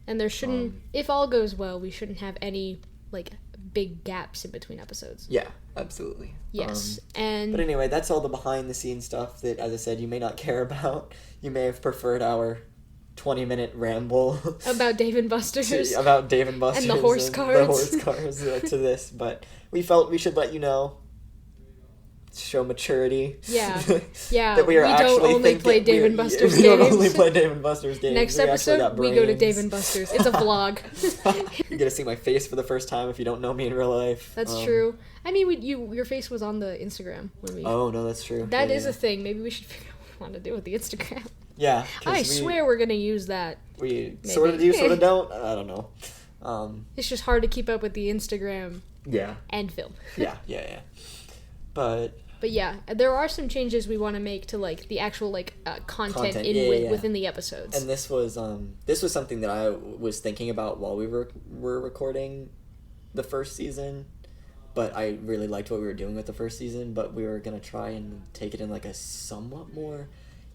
And there shouldn't, if all goes well, we shouldn't have any like big gaps in between episodes. Yeah, absolutely. Yes, but anyway, that's all the behind the scenes stuff that, as I said, you may not care about. You may have preferred our 20-minute ramble about Dave & Buster's and the horse cars to this, but we felt we should let you know, show maturity. Yeah. That we don't only play Dave & Buster's games. We don't only play Dave & Buster's games. Next episode, we go to Dave & Buster's. It's a vlog. You get to see my face for the first time if you don't know me in real life. That's true. I mean, your face was on the Instagram when we. Oh no, that's true. That is a thing. Maybe we should figure out what we want to do with the Instagram. Yeah. I swear we're gonna use that. We sort of do, sort of don't. I don't know. It's just hard to keep up with the Instagram. Yeah. And film. Yeah. But yeah, there are some changes we want to make to like the actual content within the episodes. And this was something that I was thinking about while we were recording the first season. But I really liked what we were doing with the first season. But we were gonna try and take it in like a somewhat more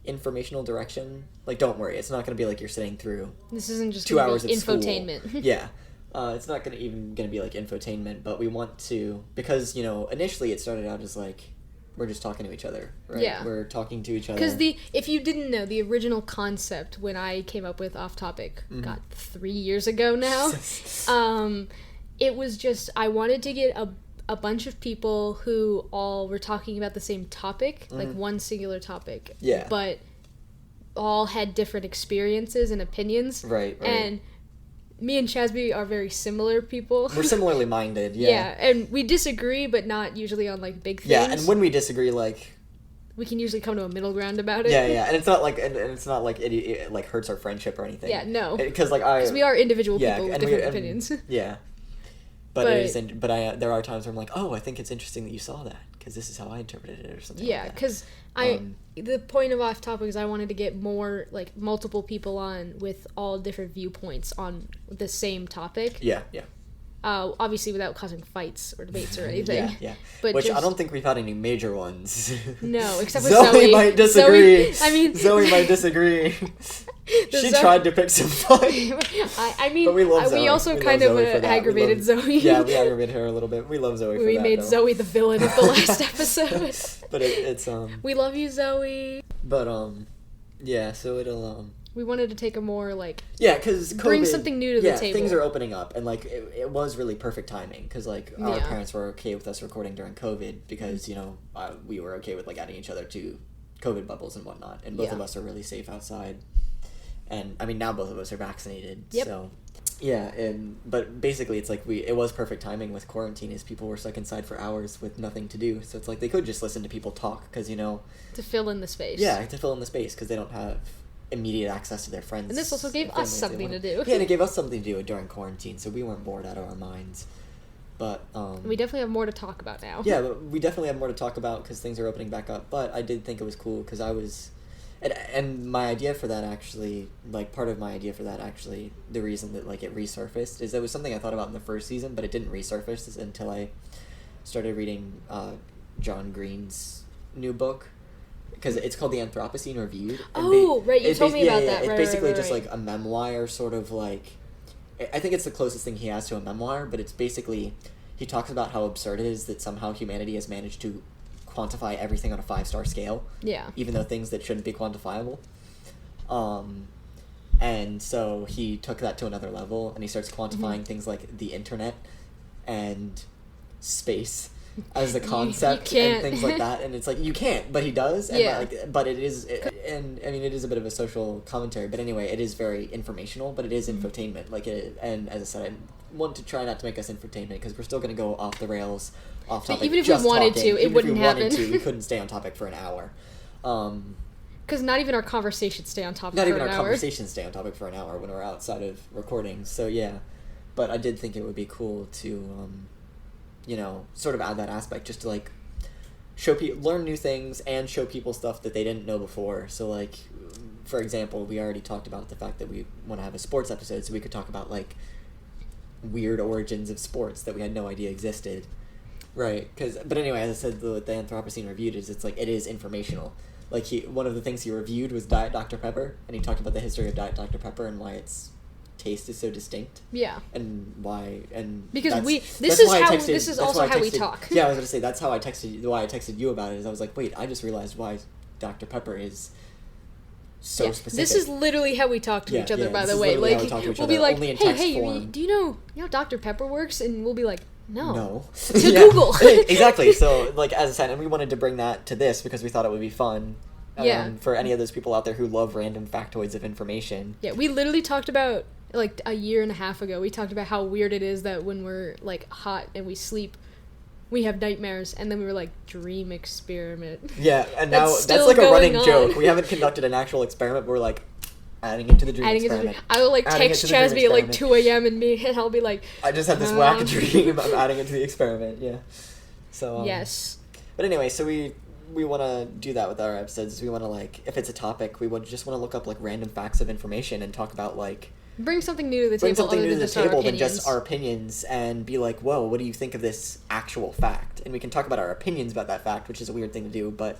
informational direction. Like, don't worry, it's not gonna be like you're sitting through. This isn't just 2 hours of infotainment. School. Yeah. It's not gonna be like infotainment, but we want to, because initially it started out as like we're just talking to each other, right? Yeah. We're talking to each other. Because if you didn't know, the original concept when I came up with Off Topic, 3 years ago now, it was just, I wanted to get a bunch of people who all were talking about the same topic, like one singular topic. Yeah. But all had different experiences and opinions. Right. And me and Chasby are very similar people. We're similarly minded, yeah. Yeah, and we disagree, but not usually on, like, big things. Yeah, and when we disagree, like... we can usually come to a middle ground about it. Yeah, and it's not like it like hurts our friendship or anything. Yeah, no. Because we are individual people with different opinions. Yeah. But there are times where I'm like, oh, I think it's interesting that you saw that, because this is how I interpreted it, or something. Yeah, because the point of Off Topic is I wanted to get more, like, multiple people on with all different viewpoints on the same topic. Yeah. Obviously without causing fights or debates or anything. Yeah. But which I don't think we've had any major ones. No, except with Zoe. Zoe might disagree. Zoe might disagree. She tried to pick some fight. But we love Zoe. We also kind of aggravated Zoe. Yeah, we aggravated her a little bit. We love Zoe for that. We made Zoe the villain of the last episode. But it's we love you, Zoe. But yeah, so it'll we wanted to take a more, like... yeah, because bring something new to the table. Things are opening up, and, like, it was really perfect timing, because, like, our parents were okay with us recording during COVID, because, we were okay with, like, adding each other to COVID bubbles and whatnot, and both of us are really safe outside, and, I mean, now both of us are vaccinated, so... Yeah, but basically it's like it was perfect timing with quarantine, is people were stuck inside for hours with nothing to do, so it's like they could just listen to people talk, because to fill in the space. Yeah, to fill in the space, because they don't have immediate access to their friends. And this also gave us something to do. Yeah, and it gave us something to do during quarantine, so we weren't bored out of our minds. But we definitely have more to talk about now. Yeah, but we definitely have more to talk about because things are opening back up. But I did think it was cool because I was, and my idea for that actually, like part of my idea for that actually, the reason that like it resurfaced is that it was something I thought about in the first season, but it didn't resurface until I started reading John Green's new book. Because it's called The Anthropocene Reviewed. Right, you told me about that. It's right, basically right. just like a memoir, sort of like. I think it's the closest thing he has to a memoir, but it's basically, he talks about how absurd it is that somehow humanity has managed to quantify everything on a 5-star scale. Yeah. Even though things that shouldn't be quantifiable. And so he took that to another level, and he starts quantifying things like the internet and space as the concept and things like that, and it's like you can't, but he does. And but it is, and I mean it is a bit of a social commentary, but anyway, it is very informational, but it is infotainment. Like and as I said, I want to try not to make us infotainment because we're still going to go off the rails, off topic. Even if we wanted to, it wouldn't happen. We couldn't stay on topic for an hour. Because not even our conversations stay on topic. Not even our conversations stay on topic for an hour when we're outside of recording. So yeah, but I did think it would be cool to. Sort of add that aspect just to, like, learn new things and show people stuff that they didn't know before. So, like, for example, we already talked about the fact that we want to have a sports episode, so we could talk about, like, weird origins of sports that we had no idea existed. Right, but anyway, as I said, the Anthropocene Reviewed is, it's like, it is informational. Like, one of the things he reviewed was Diet Dr. Pepper, and he talked about the history of Diet Dr. Pepper and why its taste is so distinct. Yeah. And why, and because this is also how we talk. Yeah, I was going to say, that's how I texted you about it, is I was like, wait, I just realized why Dr. Pepper is so specific. This is literally how we talk to each other, by the way. Like, we'll be like, hey, do you know how Dr. Pepper works? And we'll be like, no. To Google. Exactly. So, like, as I said, and we wanted to bring that to this because we thought it would be fun. For any of those people out there who love random factoids of information. Yeah, we literally talked about, like, a year and a half ago, we talked about how weird it is that when we're, like, hot and we sleep, we have nightmares, and then we were like, dream experiment. Yeah, and now that's like a running joke. We haven't conducted an actual experiment, but we're like, adding it to the dream experiment. I will, like, text Chasby at, like, 2 a.m. and I'll be like... I just had this whack dream. I'm adding it to the experiment, yeah. So, yes. But anyway, so we want to do that with our episodes. We want to, like, if it's a topic, we just want to look up, like, random facts of information and talk about, like... Bring something new to the table than just our opinions, and be like, whoa, what do you think of this actual fact? And we can talk about our opinions about that fact, which is a weird thing to do, but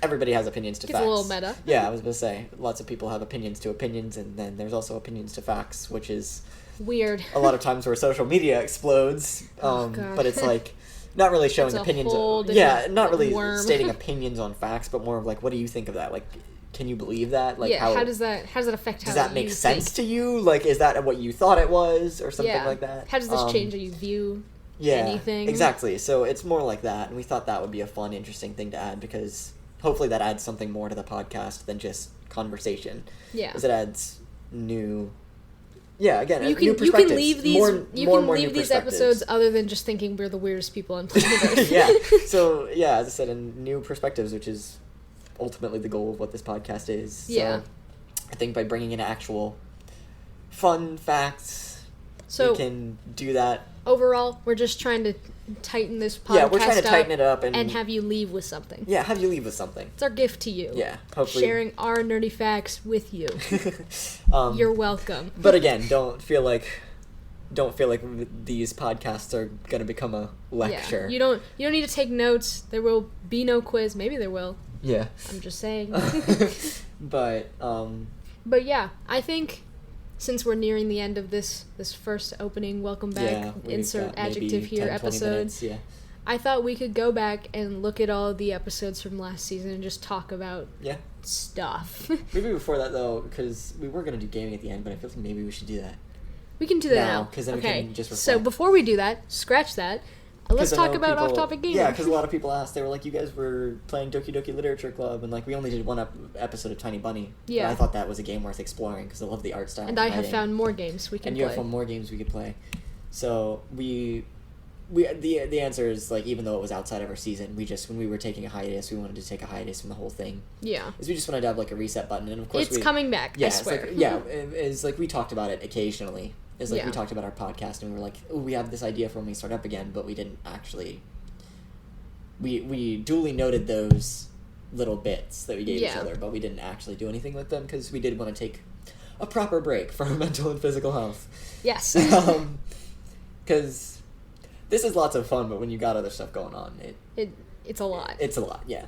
everybody has opinions to facts. It's a little meta. Yeah, I was going to say, lots of people have opinions to opinions, and then there's also opinions to facts, which is... weird. A lot of times where social media explodes, but it's like... Not really showing opinions. Not really stating opinions on facts, but more of like, what do you think of that? Like, can you believe that? Like, how does that affect? Does that make sense to you? Like, is that what you thought it was, or something like that? How does this change how you view anything? Exactly. So it's more like that, and we thought that would be a fun, interesting thing to add because hopefully that adds something more to the podcast than just conversation. Yeah. Because it adds new. Yeah, again, new perspectives. You can leave these episodes other than just thinking we're the weirdest people on planet Earth. Yeah. So, yeah, as I said, in new perspectives, which is ultimately the goal of what this podcast is. Yeah. So, I think by bringing in actual fun facts, we can do that. Overall, we're just trying to tighten this podcast Yeah, we're trying to tighten it up and have you leave with something. Yeah, have you leave with something. It's our gift to you. Yeah, hopefully. Sharing our nerdy facts with you. You're welcome. But again, don't feel like these podcasts are going to become a lecture. Yeah, you don't need to take notes. There will be no quiz. Maybe there will. Yeah. I'm just saying. But yeah, I think since we're nearing the end of this first opening welcome back, insert adjective here, 10, episodes, I thought we could go back and look at all the episodes from last season and just talk about stuff. Maybe before that, though, because we were going to do gaming at the end, but I feel like maybe we should do that. We can do that now. Because then we can just reflect. So before we do that, scratch that. Let's talk about off-topic gaming. Yeah, because a lot of people asked. They were like, "You guys were playing Doki Doki Literature Club," and like we only did one episode of Tiny Bunny. Yeah. And I thought that was a game worth exploring because I love the art style. And I have found more games we can play. And you have found more games we could play. So the answer is like, even though it was outside of our season, when we were taking a hiatus, we wanted to take a hiatus from the whole thing. Yeah. Is we just wanted to have like a reset button, and of course it's coming back. Yeah, I swear. It's like we talked about it occasionally. It's like we talked about our podcast, and we were like, "Oh, we have this idea for when we start up again," but we didn't actually. We duly noted those little bits that we gave each other, but we didn't actually do anything with them because we did want to take a proper break for our mental and physical health. Yes. Because this is lots of fun, but when you got other stuff going on, it's a lot. It's a lot, yeah.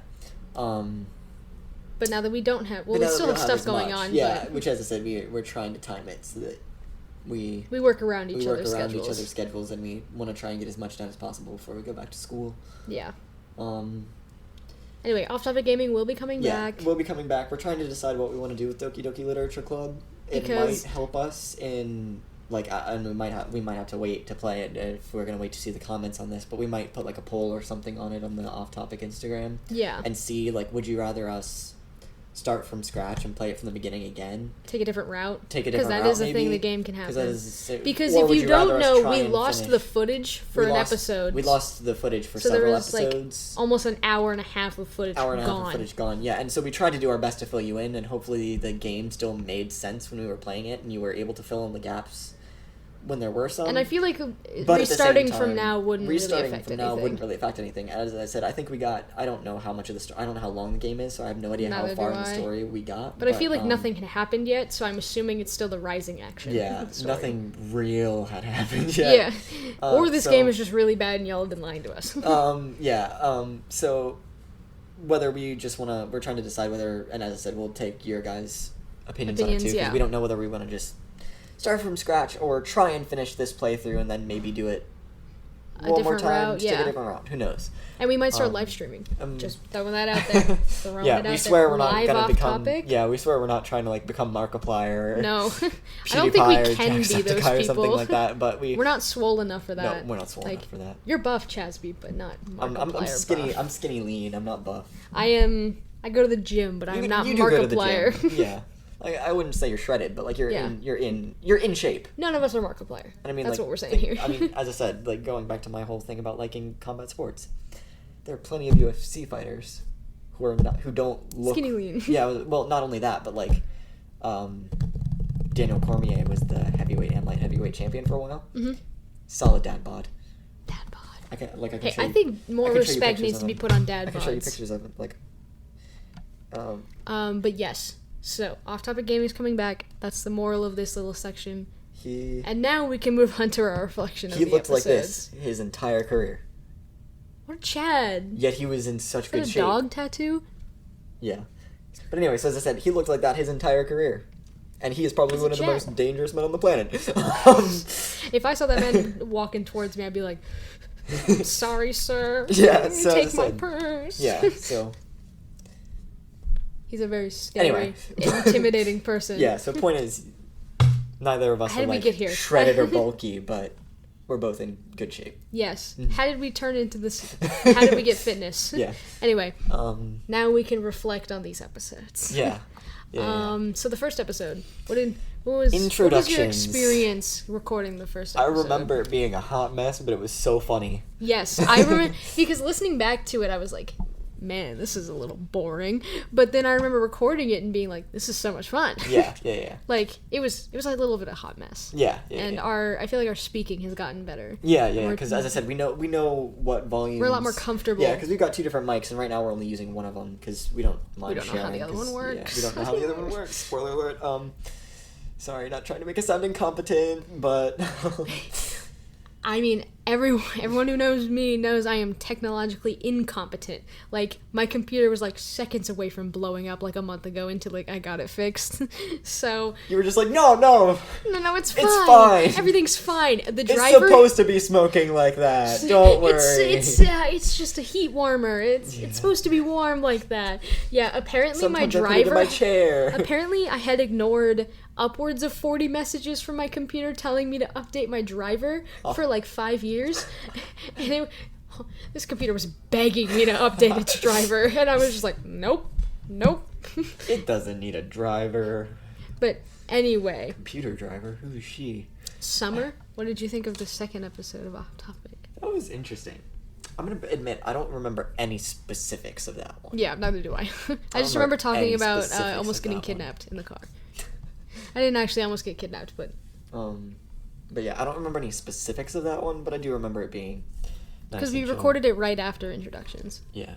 But now that we don't have, we still have stuff going on. Yeah, but which, as I said, we're trying to time it so that we work around each other's schedules, and we want to try and get as much done as possible before we go back to school. Yeah. Anyway, Off-Topic Gaming will be coming back. Yeah, we'll be coming back. We're trying to decide what we want to do with Doki Doki Literature Club. It might help us in, like, and we might have to wait to play it if we're going to wait to see the comments on this, but we might put, like, a poll or something on it on the Off-Topic Instagram. Yeah. And see, like, would you rather us start from scratch and play it from the beginning again? Take a different route? Because that is a thing the game can happen. Because if you don't know, we lost the footage for an episode. We lost the footage for several episodes. Like, almost an hour and a half of footage gone. Yeah, and so we tried to do our best to fill you in, and hopefully the game still made sense when we were playing it, and you were able to fill in the gaps when there were some. And I feel like restarting from now wouldn't really affect anything. As I said, I think we got, I don't know how much of the story, I don't know how long the game is, so I have no idea how far in the story we got. But I feel like nothing had happened yet, so I'm assuming it's still the rising action. Yeah, nothing real had happened yet. Yeah. Or this game is just really bad and y'all have been lying to us. So whether we just want to, we're trying to decide whether, and as I said, we'll take your guys' opinions on it too, because we don't know whether we want to just start from scratch or try and finish this playthrough and then maybe do it one more time to take a different route. Who knows? And we might start live streaming. Just throwing that out there. We swear we're not going to become. Yeah, we swear we're not trying to like become Markiplier. Or no, I don't think we can be those people. Or something like that. But we're not swole enough for that. No, we're not swole enough for that. You're buff, Chazby, but not Markiplier. I'm skinny. Buff. I'm skinny lean. I'm not buff. I go to the gym, but I'm not Markiplier. Yeah. I wouldn't say you're shredded, but like you're in shape. None of us are Markiplier. And I mean, that's what we're saying here. I mean, as I said, like going back to my whole thing about liking combat sports, there are plenty of UFC fighters who don't look skinny lean. Yeah, well, not only that, but like Daniel Cormier was the heavyweight and light heavyweight champion for a while. Mm-hmm. Solid dad bod. Dad bod. I think more respect needs to be put on dad bods. I can show you pictures of it, like. But yes. So, Off-Topic Gaming is coming back. That's the moral of this little section. And now we can move on to our reflection of the episodes. He looked like this his entire career. What a Chad. Yet he was in such good shape. A dog tattoo? Yeah. But anyway, so as I said, he looked like that his entire career. And he is probably one of the most dangerous men on the planet. If I saw that man walking towards me, I'd be like, sorry, sir. Yeah, so take my purse. Yeah, so... He's a very scary, intimidating person. Yeah, so point is, neither of us are like shredded or bulky, but we're both in good shape. Yes. Mm-hmm. How did we turn into this? How did we get fitness? Yeah. Anyway, now we can reflect on these episodes. Yeah. So the first episode, what was your experience recording the first episode? I remember it being a hot mess, but it was so funny. Yes, I remember, because listening back to it, I was like, man, this is a little boring. But then I remember recording it and being like, this is so much fun. Yeah. Like, it was a little bit of a hot mess. Yeah. And I feel like our speaking has gotten better. Yeah, because as I said, we know what volumes. We're a lot more comfortable. Yeah, because we've got two different mics, and right now we're only using one of them because we don't mind sharing. We don't know how the other one works. Yeah, we don't know how the other one works. Spoiler alert. Sorry, not trying to make us sound incompetent, but... I mean, everyone who knows me knows I am technologically incompetent. Like, my computer was, like, seconds away from blowing up, like, a month ago until, like, I got it fixed. So... You were just like, no, it's fine. It's fine. Everything's fine. The driver... It's supposed to be smoking like that. Don't worry. It's just a heat warmer. It's supposed to be warm like that. Yeah, apparently Sometimes my driver... I put it in my chair. Apparently I had ignored upwards of 40 messages from my computer telling me to update my driver for like 5 years. years, and this computer was begging me to update its driver, and I was just like, nope. It doesn't need a driver. But anyway. Computer driver? Who's she? Summer, what did you think of the second episode of Off Topic? That was interesting. I'm going to admit, I don't remember any specifics of that one. Yeah, neither do I. I just remember talking about almost getting kidnapped in the car. I didn't actually almost get kidnapped, but... But yeah, I don't remember any specifics of that one, but I do remember it being nice. Because we recorded it right after introductions. Yeah.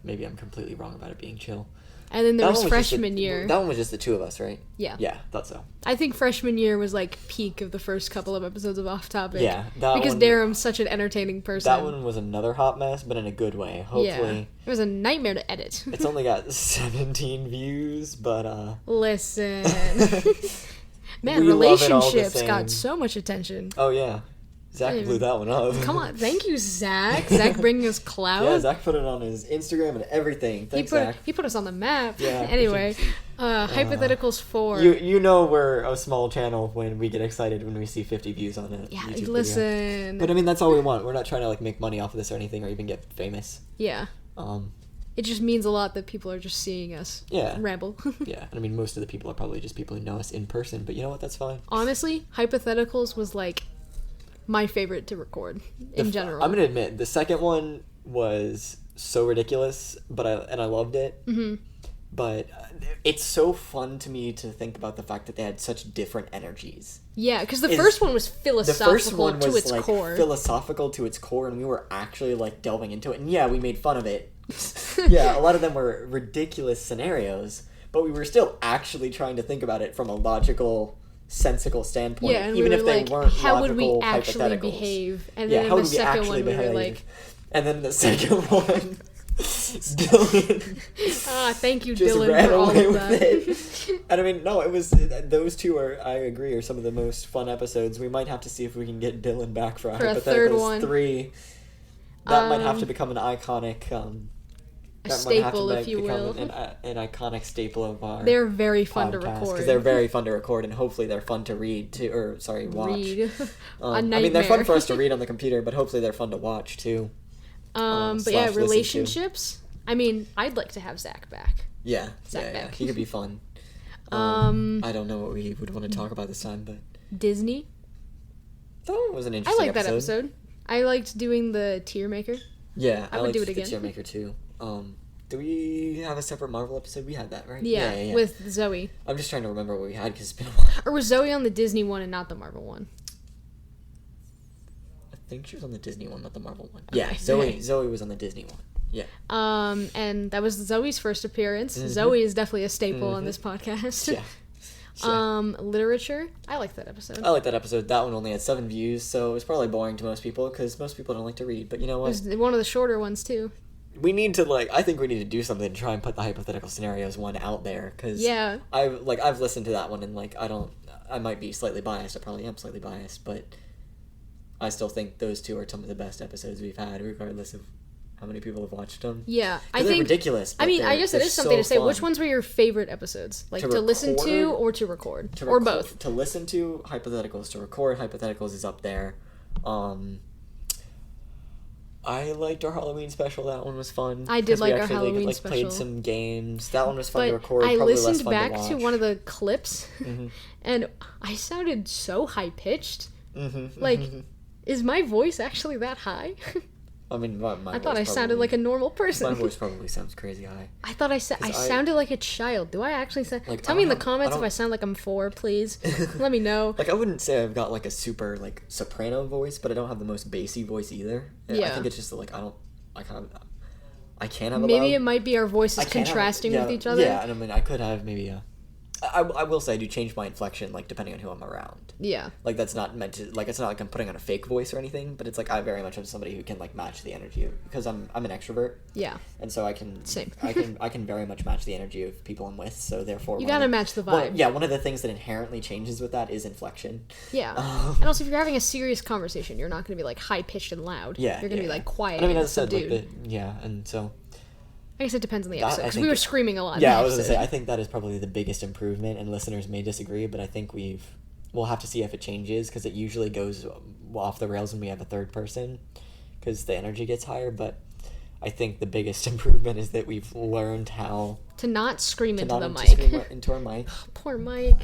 Maybe I'm completely wrong about it being chill. And then there was freshman year. That one was just the two of us, right? Yeah. Yeah, thought so. I think freshman year was like peak of the first couple of episodes of Off Topic. Yeah. Because Darum's such an entertaining person. That one was another hot mess, but in a good way. Hopefully. Yeah. It was a nightmare to edit. It's only got 17 views, but Listen. Man, relationships got so much attention. Oh, yeah. Zach blew that one up. Come on. Thank you, Zach. Zach bringing us clout. Yeah, Zach put it on his Instagram and everything. Thanks, Zach. He put us on the map. Yeah. Anyway, Hypotheticals 4. You know we're a small channel when we get excited when we see 50 views on a YouTube listen. Video. But I mean, that's all we want. We're not trying to like make money off of this or anything or even get famous. Yeah. It just means a lot that people are just seeing us ramble. Yeah. I mean, most of the people are probably just people who know us in person, but you know what? That's fine. Honestly, Hypotheticals was like my favorite to record in general. I'm gonna admit the second one was so ridiculous, but I loved it. Mm-hmm. But it's so fun to me to think about the fact that they had such different energies. Yeah, because the first one was philosophical to its core. Philosophical to its core, and we were actually like delving into it. And yeah, we made fun of it. Yeah, a lot of them were ridiculous scenarios, but we were still actually trying to think about it from a logical, sensical standpoint. Yeah, and even we were if they like, weren't how logical, would we actually behave? And yeah, then how in would the second one, we were like... And then the second one... Dylan thank you, just Dylan, ran for all away of with that. It. And I mean, no, it was those two I agree, are some of the most fun episodes. We might have to see if we can get Dylan back for a third one. 3. That might have to become an iconic, a staple, if you will. An iconic staple of our. They're very fun to record because they're very fun to record, and hopefully they're fun to read too. Or sorry, watch. Read. I mean, they're fun for us to read on the computer, but hopefully they're fun to watch too. But yeah, relationships. I mean, I'd like to have Zach back. Yeah, Zach back. He could be fun. I don't know what we would want to talk about this time, but Disney. That one was an interesting episode. I liked that episode. I liked doing the tier maker. Yeah, I would do it again. The tier maker too. Do we have a separate Marvel episode? We had that, right? Yeah, with Zoe. I'm just trying to remember what we had because it's been a while. Or was Zoe on the Disney one and not the Marvel one? I think she was on the Disney one, not the Marvel one. Okay. Yeah, Zoe was on the Disney one. Yeah. And that was Zoe's first appearance. Mm-hmm. Zoe is definitely a staple on this podcast. Yeah. Literature. I liked that episode. I liked that episode. That one only had 7 views, so it was probably boring to most people because most people don't like to read. But you know what? It was one of the shorter ones too. We need to I think we need to do something to try and put the hypothetical scenarios one out there because I've listened to that one and I might be slightly biased. I probably am slightly biased, but I still think those two are some of the best episodes we've had, regardless of how many people have watched them. Yeah, I think they're ridiculous. I mean, I guess it is something to say. Which ones were your favorite episodes? Like to listen to or to record? Or both? To listen to, hypotheticals. To record, hypotheticals is up there. I liked our Halloween special. That one was fun. I did like our Halloween special. Played some games. That one was fun to record. I probably listened less fun back to watch. to one of the clips, and I sounded so high pitched. Like, is my voice actually that high? I mean, I thought I sounded like a normal person. My voice probably sounds crazy high. I thought I sounded like a child. Do I actually sound... Tell me in the comments if I sound like I'm 4, please. Let me know. I wouldn't say I've got, a super, soprano voice, but I don't have the most bassy voice either. Yeah. I think it's just, I can't have a Maybe it might be our voices contrasting with each other. Yeah, and I mean, I could have maybe a... I will say I do change my inflection, depending on who I'm around. Yeah. That's not meant to... it's not like I'm putting on a fake voice or anything, but it's I very much am somebody who can, match the energy of... Because I'm an extrovert. Yeah. And so I can... Same. I can very much match the energy of people I'm with, so therefore... You gotta match the vibe. One of the things that inherently changes with that is inflection. Yeah. And also, if you're having a serious conversation, you're not gonna be, high-pitched and loud. Yeah. You're gonna be, quiet and I mean, as I said, and so... I guess it depends on the episode, because we were screaming a lot. Yeah, I was going to say, I think that is probably the biggest improvement, and listeners may disagree, but I think we've we'll have to see if it changes, because it usually goes off the rails when we have a third person, because the energy gets higher. But I think the biggest improvement is that we've learned how to not scream into the mic. Scream into our mic. Poor Mike.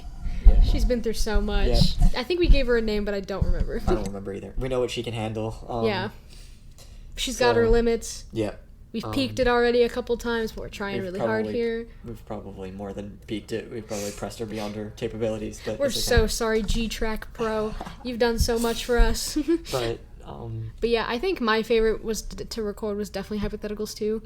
Yeah. She's been through so much. Yeah. I think we gave her a name, but I don't remember. I don't remember either. We know what she can handle. Yeah. She's got her limits. Yeah. We've peaked it already a couple times, but we're trying really hard here. We've probably more than peaked it. We've probably pressed her beyond her capabilities. But we're so sorry, G-Track Pro. You've done so much for us. But yeah, I think my favorite was to record was definitely Hypotheticals 2.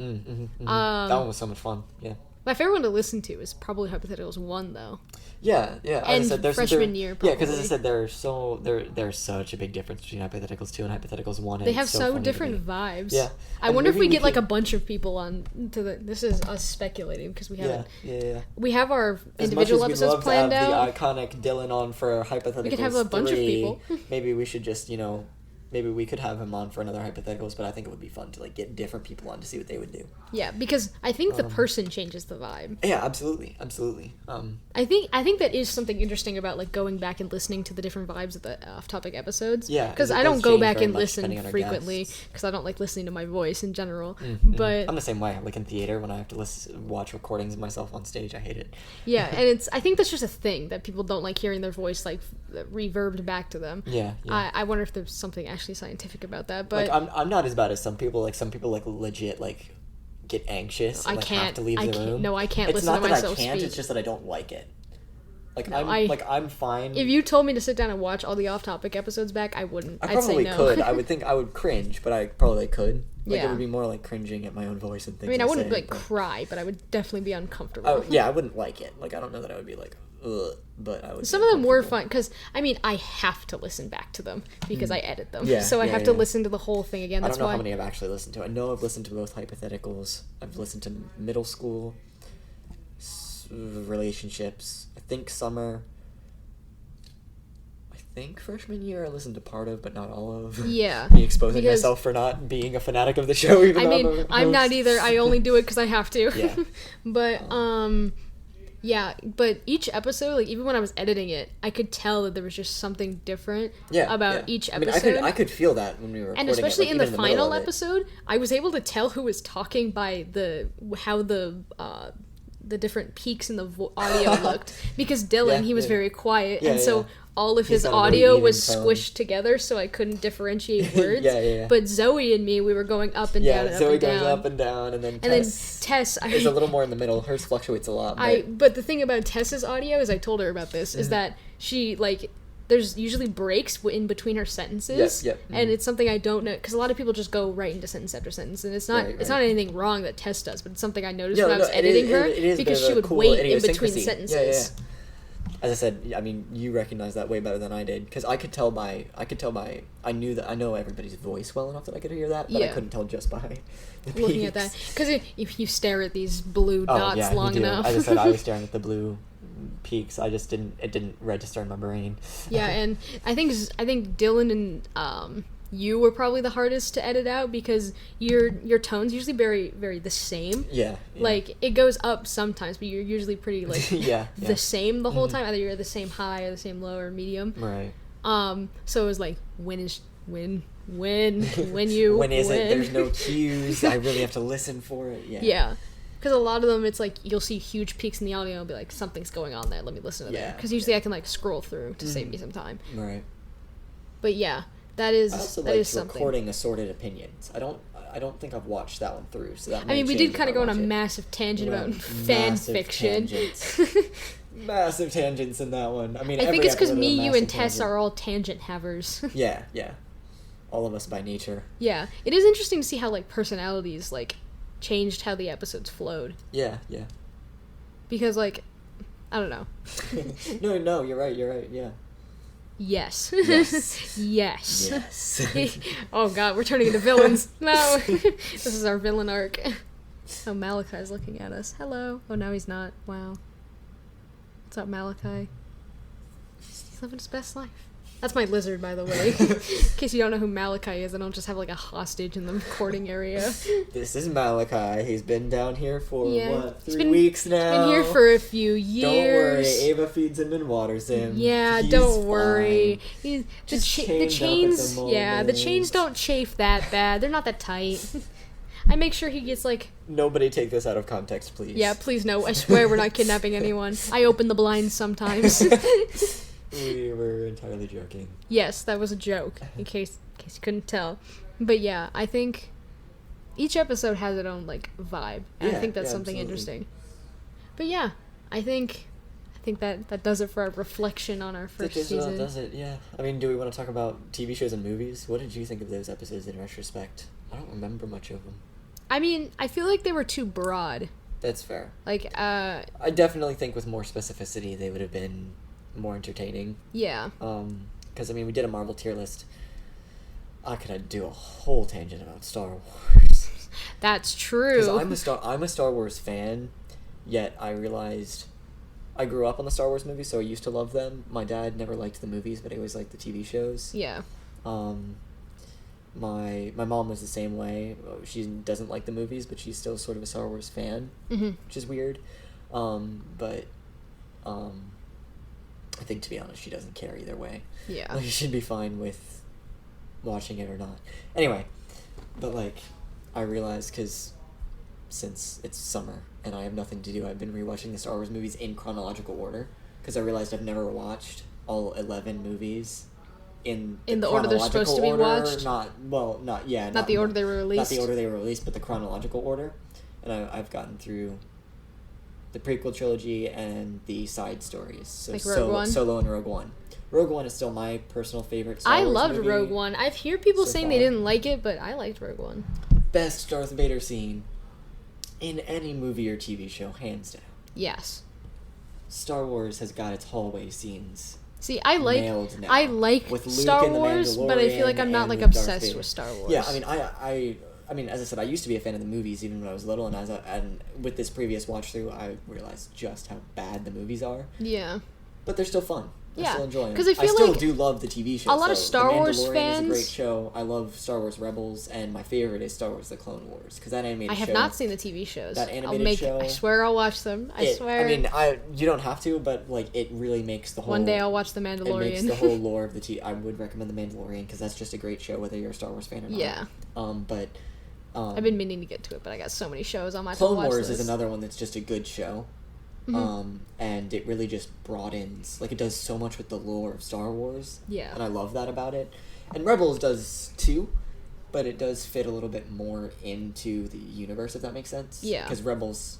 That one was so much fun. Yeah. My favorite one to listen to is probably Hypotheticals 1, though. Yeah. And freshman year, probably. Yeah, because as I said, there's such a big difference between Hypotheticals 2 and Hypotheticals 1. They have so different vibes. Yeah. I wonder if we get like a bunch of people on to the. This is us speculating because we haven't. Yeah. We have our individual episodes planned out. As much as we love to have the iconic Dylan on for Hypotheticals 3, we could have a bunch of people. Maybe we should just, maybe we could have him on for another Hypotheticals, but I think it would be fun to like get different people on to see what they would do. Yeah, because I think the person changes the vibe. Yeah, absolutely. I think that is something interesting about like going back and listening to the different vibes of the off-topic episodes. Yeah, because I don't go back and listen frequently because I don't like listening to my voice in general. But I'm the same way. Like in theater, when I have to watch recordings of myself on stage, I hate it. Yeah, and I think that's just a thing that people don't like hearing their voice like reverbed back to them. Yeah. I wonder if there's something actually scientific about that, but like I'm not as bad as some people. Like some people like legit like get anxious and have to leave the room. No, I can't listen to myself speak. It's not that I can't, it's just that I don't like it. Like no, I'm fine. If you told me to sit down and watch all the off-topic episodes back, I wouldn't. I'd say no. Could. I would think I would cringe, but I probably could. Like it would be more like cringing at my own voice and things. I mean, I wouldn't cry, but I would definitely be uncomfortable. Oh yeah, I wouldn't like it. Like I don't know that I would be like, ugh, but I would. Some of them were fun because I have to listen back to them because I edit them. Yeah, so I have to listen to the whole thing again. That's I don't know how many I've actually listened to. I know I've listened to both Hypotheticals. I've listened to middle school relationships. I think summer. I think freshman year I listened to part of, but not all of. Yeah. Me exposing myself for not being a fanatic of the show. I'm not either. I only do it because I have to. Yeah. But yeah, but each episode, like even when I was editing it, I could tell that there was just something different about each episode. I mean, I could feel that when we were recording and especially it, in the final episode, I was able to tell who was talking by how the different peaks in the audio looked, because Dylan, he was very quiet, and so all of his audio was squished together, so I couldn't differentiate words. But Zoe and me, we were going up and down and Zoe up and down. goes up and down, and then Tess is a little more in the middle. Hers fluctuates a lot. But the thing about Tess's audio is, I told her about this, is that she, like, there's usually breaks in between her sentences, and it's something I don't know, because a lot of people just go right into sentence after sentence, and it's not not anything wrong that Tess does, but it's something I noticed when I was editing her, because she would wait in between sentences. As I said, I mean, you recognize that way better than I did, because I know everybody's voice well enough that I could hear that, but I couldn't tell just by the looking at that, because if you stare at these blue dots long enough. As I said, I was staring at the blue peaks. It didn't register in my brain. Yeah, and I think Dylan and you were probably the hardest to edit out, because your tone's usually very, very the same. Yeah. Like, it goes up sometimes, but you're usually pretty, like, the same the whole time. Either you're the same high or the same low or medium. Right. So it was like, when you when is it? There's no cues. I really have to listen for it. Yeah. Because a lot of them, it's like, you'll see huge peaks in the audio and be like, something's going on there, let me listen to that. Because usually I can, like, scroll through to save me some time. Right. But yeah. That is something. Recording Assorted Opinions. I don't think I've watched that one through. So that we did kind of go on a massive tangent about fan fiction. Massive tangents in that one. I mean, I think it's because me, you, and Tess are all tangent havers. Yeah. All of us by nature. Yeah, it is interesting to see how like personalities like changed how the episodes flowed. Yeah. Because like, I don't know. No, you're right. Yeah. Yes. Oh god, we're turning into villains. No. This is our villain arc. Oh, Malachi's looking at us. Hello. Oh, now he's not. Wow. What's up, Malachi? He's living his best life. That's my lizard, by the way. In case you don't know who Malachi is, I don't just have like a hostage in the recording area. This is Malachi. He's been down here for, 3 weeks now? He's been here for a few years. Don't worry, Ava feeds him and waters him. Yeah, don't worry. The chains, the chains don't chafe that bad. They're not that tight. I make sure he gets like... Nobody take this out of context, please. Yeah, please no. I swear we're not kidnapping anyone. I open the blinds sometimes. We were entirely joking. Yes, that was a joke, in case you couldn't tell. But yeah, I think each episode has its own like vibe. And I think that's something interesting. But yeah, I think that does it for our reflection on our first season. Does it? Yeah. I mean, do we want to talk about TV shows and movies? What did you think of those episodes in retrospect? I don't remember much of them. I mean, I feel like they were too broad. That's fair. Like, I definitely think with more specificity, they would have been more entertaining. Yeah. Because, I mean, we did a Marvel tier list. I could do a whole tangent about Star Wars. That's true. Because I'm a Star Wars fan, yet I realized I grew up on the Star Wars movies, so I used to love them. My dad never liked the movies, but he always liked the TV shows. Yeah. My mom was the same way. She doesn't like the movies, but she's still sort of a Star Wars fan, which is weird. But I think, to be honest, she doesn't care either way. Yeah. Like, she should be fine with watching it or not. Anyway, but, like, I realized, because since it's summer and I have nothing to do, I've been rewatching the Star Wars movies in chronological order, because I realized I've never watched all 11 movies in the order they're supposed to be watched? Not the order they were released. Not the order they were released, but the chronological order. And I've gotten through the prequel trilogy and the side stories. So like Rogue One? Solo and Rogue One. Rogue One is still my personal favorite Star Wars loved movie. Rogue One. I've heard people saying they didn't like it, but I liked Rogue One. Best Darth Vader scene in any movie or TV show, hands down. Yes. Star Wars has got its hallway scenes. See, I like Star Wars, but I feel like I'm not like obsessed with Star Wars. Yeah, I mean, as I said, I used to be a fan of the movies even when I was little, and with this previous watch through, I realized just how bad the movies are. Yeah. But they're still fun. I still enjoy them. Because I still do love the TV show. A lot of Star Wars fans. The Mandalorian is a great show. I love Star Wars Rebels, and my favorite is Star Wars: The Clone Wars, because that animated show. I have not seen the TV shows. That animated show. I swear I'll watch them. I swear. I mean, you don't have to, but like it really makes the whole. One day I'll watch The Mandalorian. It makes the whole lore of the TV. I would recommend The Mandalorian because that's just a great show, whether you're a Star Wars fan or not. Yeah. But. I've been meaning to get to it, but I got so many shows on my Clone Wars is another one that's just a good show. And it really just broadens, like, it does so much with the lore of Star Wars. Yeah. And I love that about it. And Rebels does too, but it does fit a little bit more into the universe, if that makes sense. Yeah. Because Rebels...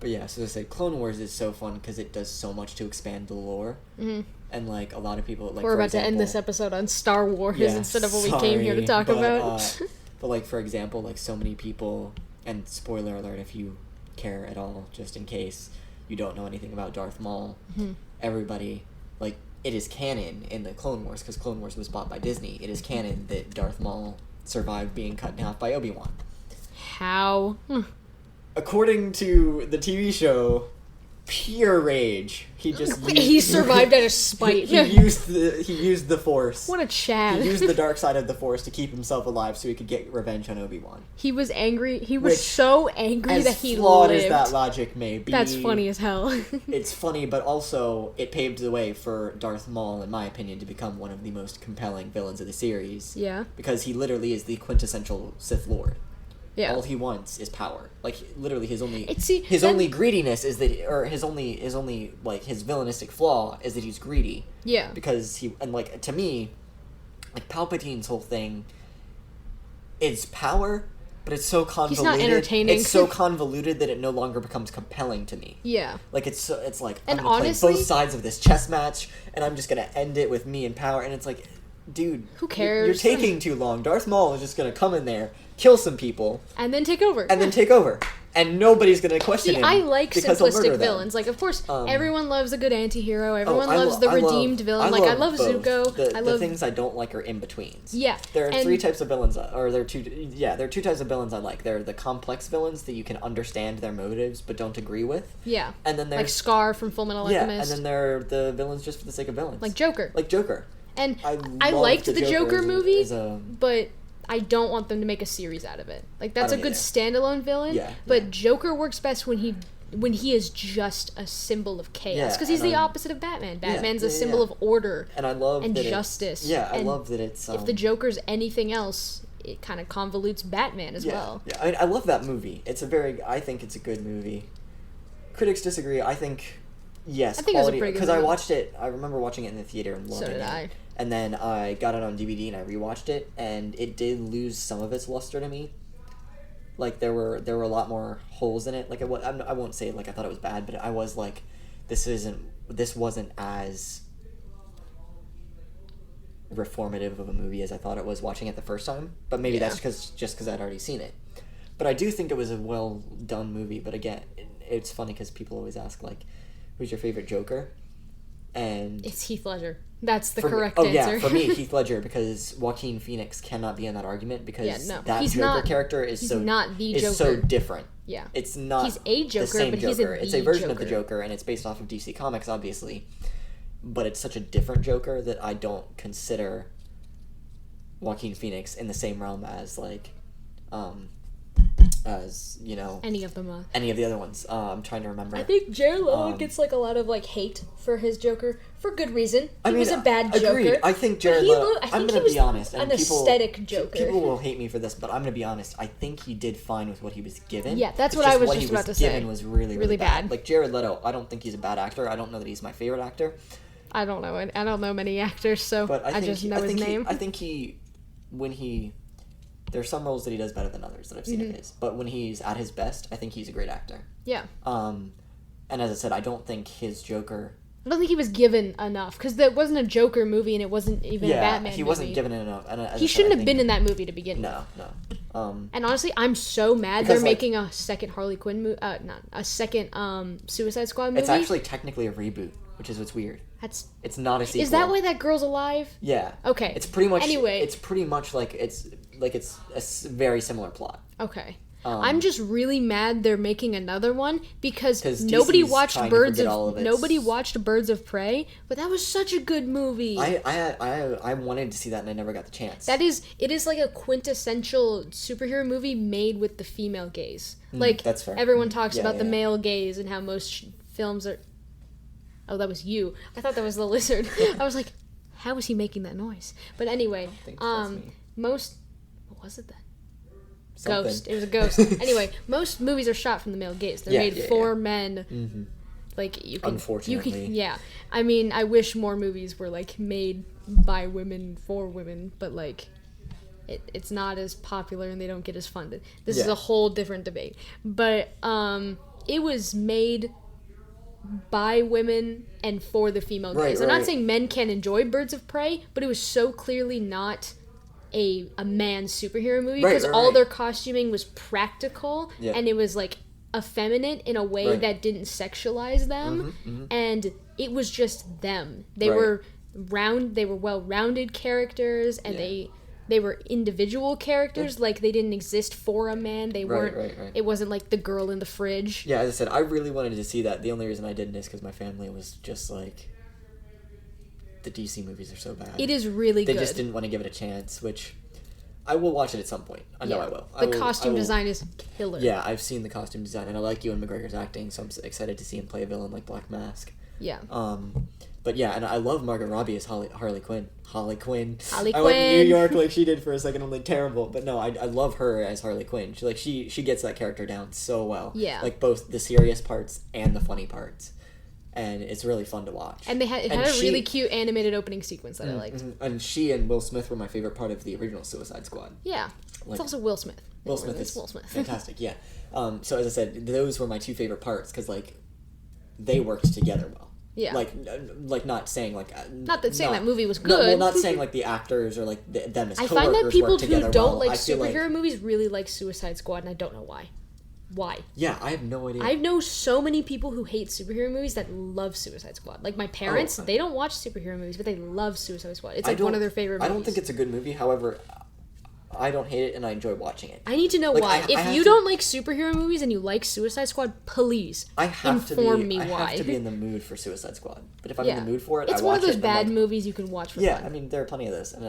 But yeah, so as I said, Clone Wars is so fun because it does so much to expand the lore. And, like, a lot of people... like we're about to end this episode on Star Wars instead of what we came here to talk about. But, like, for example, like, so many people... And spoiler alert if you care at all, just in case... you don't know anything about Darth Maul, everybody, like, it is canon in the Clone Wars, because Clone Wars was bought by Disney. It is canon that Darth Maul survived being cut in half by Obi-Wan. How? According to the TV show, pure rage. He survived out of spite. He used the Force. What a Chad. He used the dark side of the Force to keep himself alive so he could get revenge on Obi-Wan. He was angry. He was so angry that he lived. As flawed as that logic may be. That's funny as hell. It's funny, but also it paved the way for Darth Maul, in my opinion, to become one of the most compelling villains of the series. Yeah. Because he literally is the quintessential Sith Lord. Yeah. All he wants is power. Like, literally, his only greediness is that, or his only like his villainistic flaw is that he's greedy. Yeah. Because to me, like, Palpatine's whole thing is power, but it's so convoluted. He's not entertaining. It's so convoluted that it no longer becomes compelling to me. Yeah. Like, it's like, and I'm gonna honestly, play both sides of this chess match, and I'm just gonna end it with me in power, and it's like, dude, who cares? You're taking too long. Darth Maul is just gonna come in there, kill some people, and then take over. And nobody's gonna question him. I like simplistic villains. Like, of course, everyone loves a good anti-hero. Everyone loves the redeemed villain. Like, I love Zuko. The things I don't like are in-betweens. Yeah. There are three types of villains, there are two types of villains I like. There are the complex villains that you can understand their motives but don't agree with. Yeah. And then there's... like Scar from Fullmetal Alchemist. Yeah, and then there are the villains just for the sake of villains. Like Joker. And I liked the Joker movie, but I don't want them to make a series out of it. Like, that's a good standalone villain, but Joker works best when he is just a symbol of chaos, because he's the opposite of Batman. Batman's a symbol of order and justice. I love that it's... if the Joker's anything else, it kind of convolutes Batman as well. Yeah, I love that movie. I think it's a good movie. Critics disagree. I think, yes, I think quality, it was a pretty good because I watched it, I remember watching it in the theater and loving it. So did I. And then I got it on DVD and I rewatched it, and it did lose some of its luster to me. Like, there were a lot more holes in it. Like, I won't say, like, I thought it was bad, but I was like, this wasn't as reformative of a movie as I thought it was watching it the first time. But maybe that's just because I'd already seen it. But I do think it was a well done movie. But again, it's funny because people always ask, like, who's your favorite Joker? And it's Heath Ledger. That's the correct answer. Yeah, for me, Heath Ledger, because Joaquin Phoenix cannot be in that argument because that Joker character is so different. Yeah, it's not. He's a Joker, the same but Joker. It's a version Joker. of the Joker, and it's based off of DC Comics, obviously. But it's such a different Joker that I don't consider Joaquin Phoenix in the same realm as as any of them. Any of the other ones. I'm trying to remember. I think Jared Leto gets like a lot of like hate for his Joker for good reason. He was a bad Joker. Agreed. I think Jared Leto. I'm going to be honest. An aesthetic Joker. People will hate me for this, but I'm going to be honest. I think he did fine with what he was given. Yeah, that's what I was just about to say. What he was given was really bad. Like Jared Leto, I don't think he's a bad actor. I don't know that he's my favorite actor. I don't know. I don't know many actors, so I just know his name. I think there's some roles that he does better than others that I've seen of his. But when he's at his best, I think he's a great actor. Yeah. And as I said, I don't think his Joker... I don't think he was given enough, because that wasn't a Joker movie, and it wasn't even a Batman movie. He wasn't given enough. And he shouldn't have been in that movie to begin with. No. And honestly, I'm so mad they're making a second Harley Quinn movie, a second Suicide Squad movie. It's actually technically a reboot, which is what's weird. It's not a sequel. Is that why that girl's alive? Yeah. Okay. It's pretty much... Anyway. It's pretty much like it's a very similar plot. Okay. I'm just really mad they're making another one because nobody watched Birds of Prey, but that was such a good movie. I wanted to see that and I never got the chance. It is like a quintessential superhero movie made with the female gaze. That's fair. Everyone talks about the male gaze and how most films are... Oh, that was you. I thought that was the lizard. I was like, how was he making that noise? But anyway, what was it then? Something. Ghost. It was a ghost. Anyway, most movies are shot from the male gaze. They're made for men. Mm-hmm. Like you can, unfortunately. Yeah. I mean, I wish more movies were like made by women for women, but like it's not as popular and they don't get as funded. This is a whole different debate. But it was made by women and for the female gaze. I'm not saying men can't enjoy Birds of Prey, but it was so clearly not a man's superhero movie because all their costuming was practical and it was like effeminate in a way that didn't sexualize them, and it was just them. They were well-rounded characters, and they were individual characters. Like they didn't exist for a man. They weren't. It wasn't like the girl in the fridge. Yeah, as I said, I really wanted to see that. The only reason I didn't is because my family was just like, the DC movies are so bad. It is really good. They just didn't want to give it a chance, which I will watch it at some point. I know I will. The costume design is killer. Yeah, I've seen the costume design, and I like Ewan McGregor's acting, so I'm excited to see him play a villain like Black Mask. Yeah. But yeah, and I love Margot Robbie as Harley Quinn. Harley Quinn. I went to New York like she did for a second. I'm like, terrible. But no, I love her as Harley Quinn. She gets that character down so well. Yeah. Like both the serious parts and the funny parts. And it's really fun to watch. And it had a really cute animated opening sequence that I liked. And she and Will Smith were my favorite part of the original Suicide Squad. Yeah. It's also Will Smith. Will Smith is fantastic, yeah. So as I said, those were my two favorite parts because, like, they worked together well. Yeah. Like not saying, like... that movie was good. No, well, not saying, like, the actors or, like, them as coworkers I find that people who don't like superhero movies really like Suicide Squad, and I don't know why. Why? Yeah, I have no idea. I know so many people who hate superhero movies that love Suicide Squad. Like my parents, they don't watch superhero movies, but they love Suicide Squad. It's like one of their favorite movies. I don't think it's a good movie. However, I don't hate it and I enjoy watching it. I need to know why. If you don't like superhero movies and you like Suicide Squad, please inform me why. I have to be in the mood for Suicide Squad. But if I'm in the mood for it, I watch it. It's one of those bad movies you can watch for fun. Yeah, I mean, there are plenty of this. And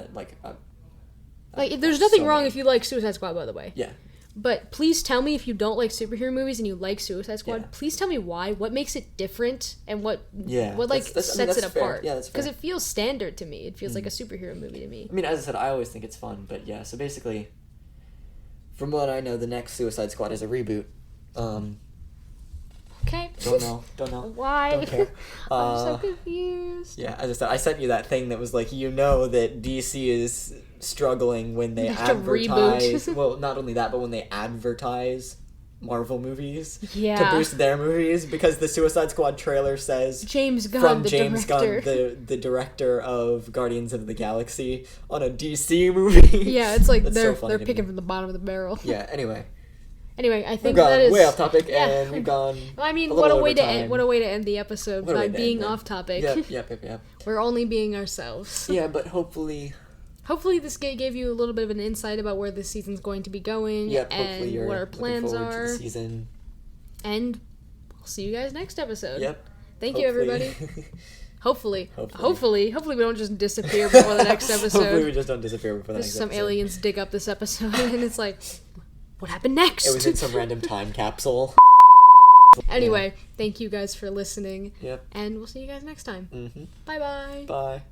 there's nothing wrong if you like Suicide Squad, by the way. Yeah. But please tell me if you don't like superhero movies and you like Suicide Squad. Yeah. Please tell me why. What makes it different and what sets it apart? Yeah, that's fair. Because it feels standard to me. It feels like a superhero movie to me. I mean, as I said, I always think it's fun. But yeah, so basically, from what I know, the next Suicide Squad is a reboot. Okay. Don't know. Why? Don't care. I'm so confused. Yeah, as I said, I sent you that thing that was like, that DC is struggling when they advertise. Well, not only that, but when they advertise Marvel movies to boost their movies, because the Suicide Squad trailer says James Gunn, the director of Guardians of the Galaxy, on a DC movie. Yeah, it's like they're picking from the bottom of the barrel. Yeah. Anyway, I think that is way off topic, and we've gone. Well, I mean, what a way to end the episode by being off topic. Yep. We're only being ourselves. Yeah, but hopefully this gave you a little bit of an insight about where this season's going to be going, and what our plans are. To the season. And we'll see you guys next episode. Yep. Thank you, everybody. Hopefully we don't just disappear before the next episode. Hopefully we just don't disappear before the next episode. Some aliens dig up this episode, and it's like, what happened next? It was in some random time capsule. Anyway, thank you guys for listening. Yep. And we'll see you guys next time. Mm-hmm. Bye-bye. Bye.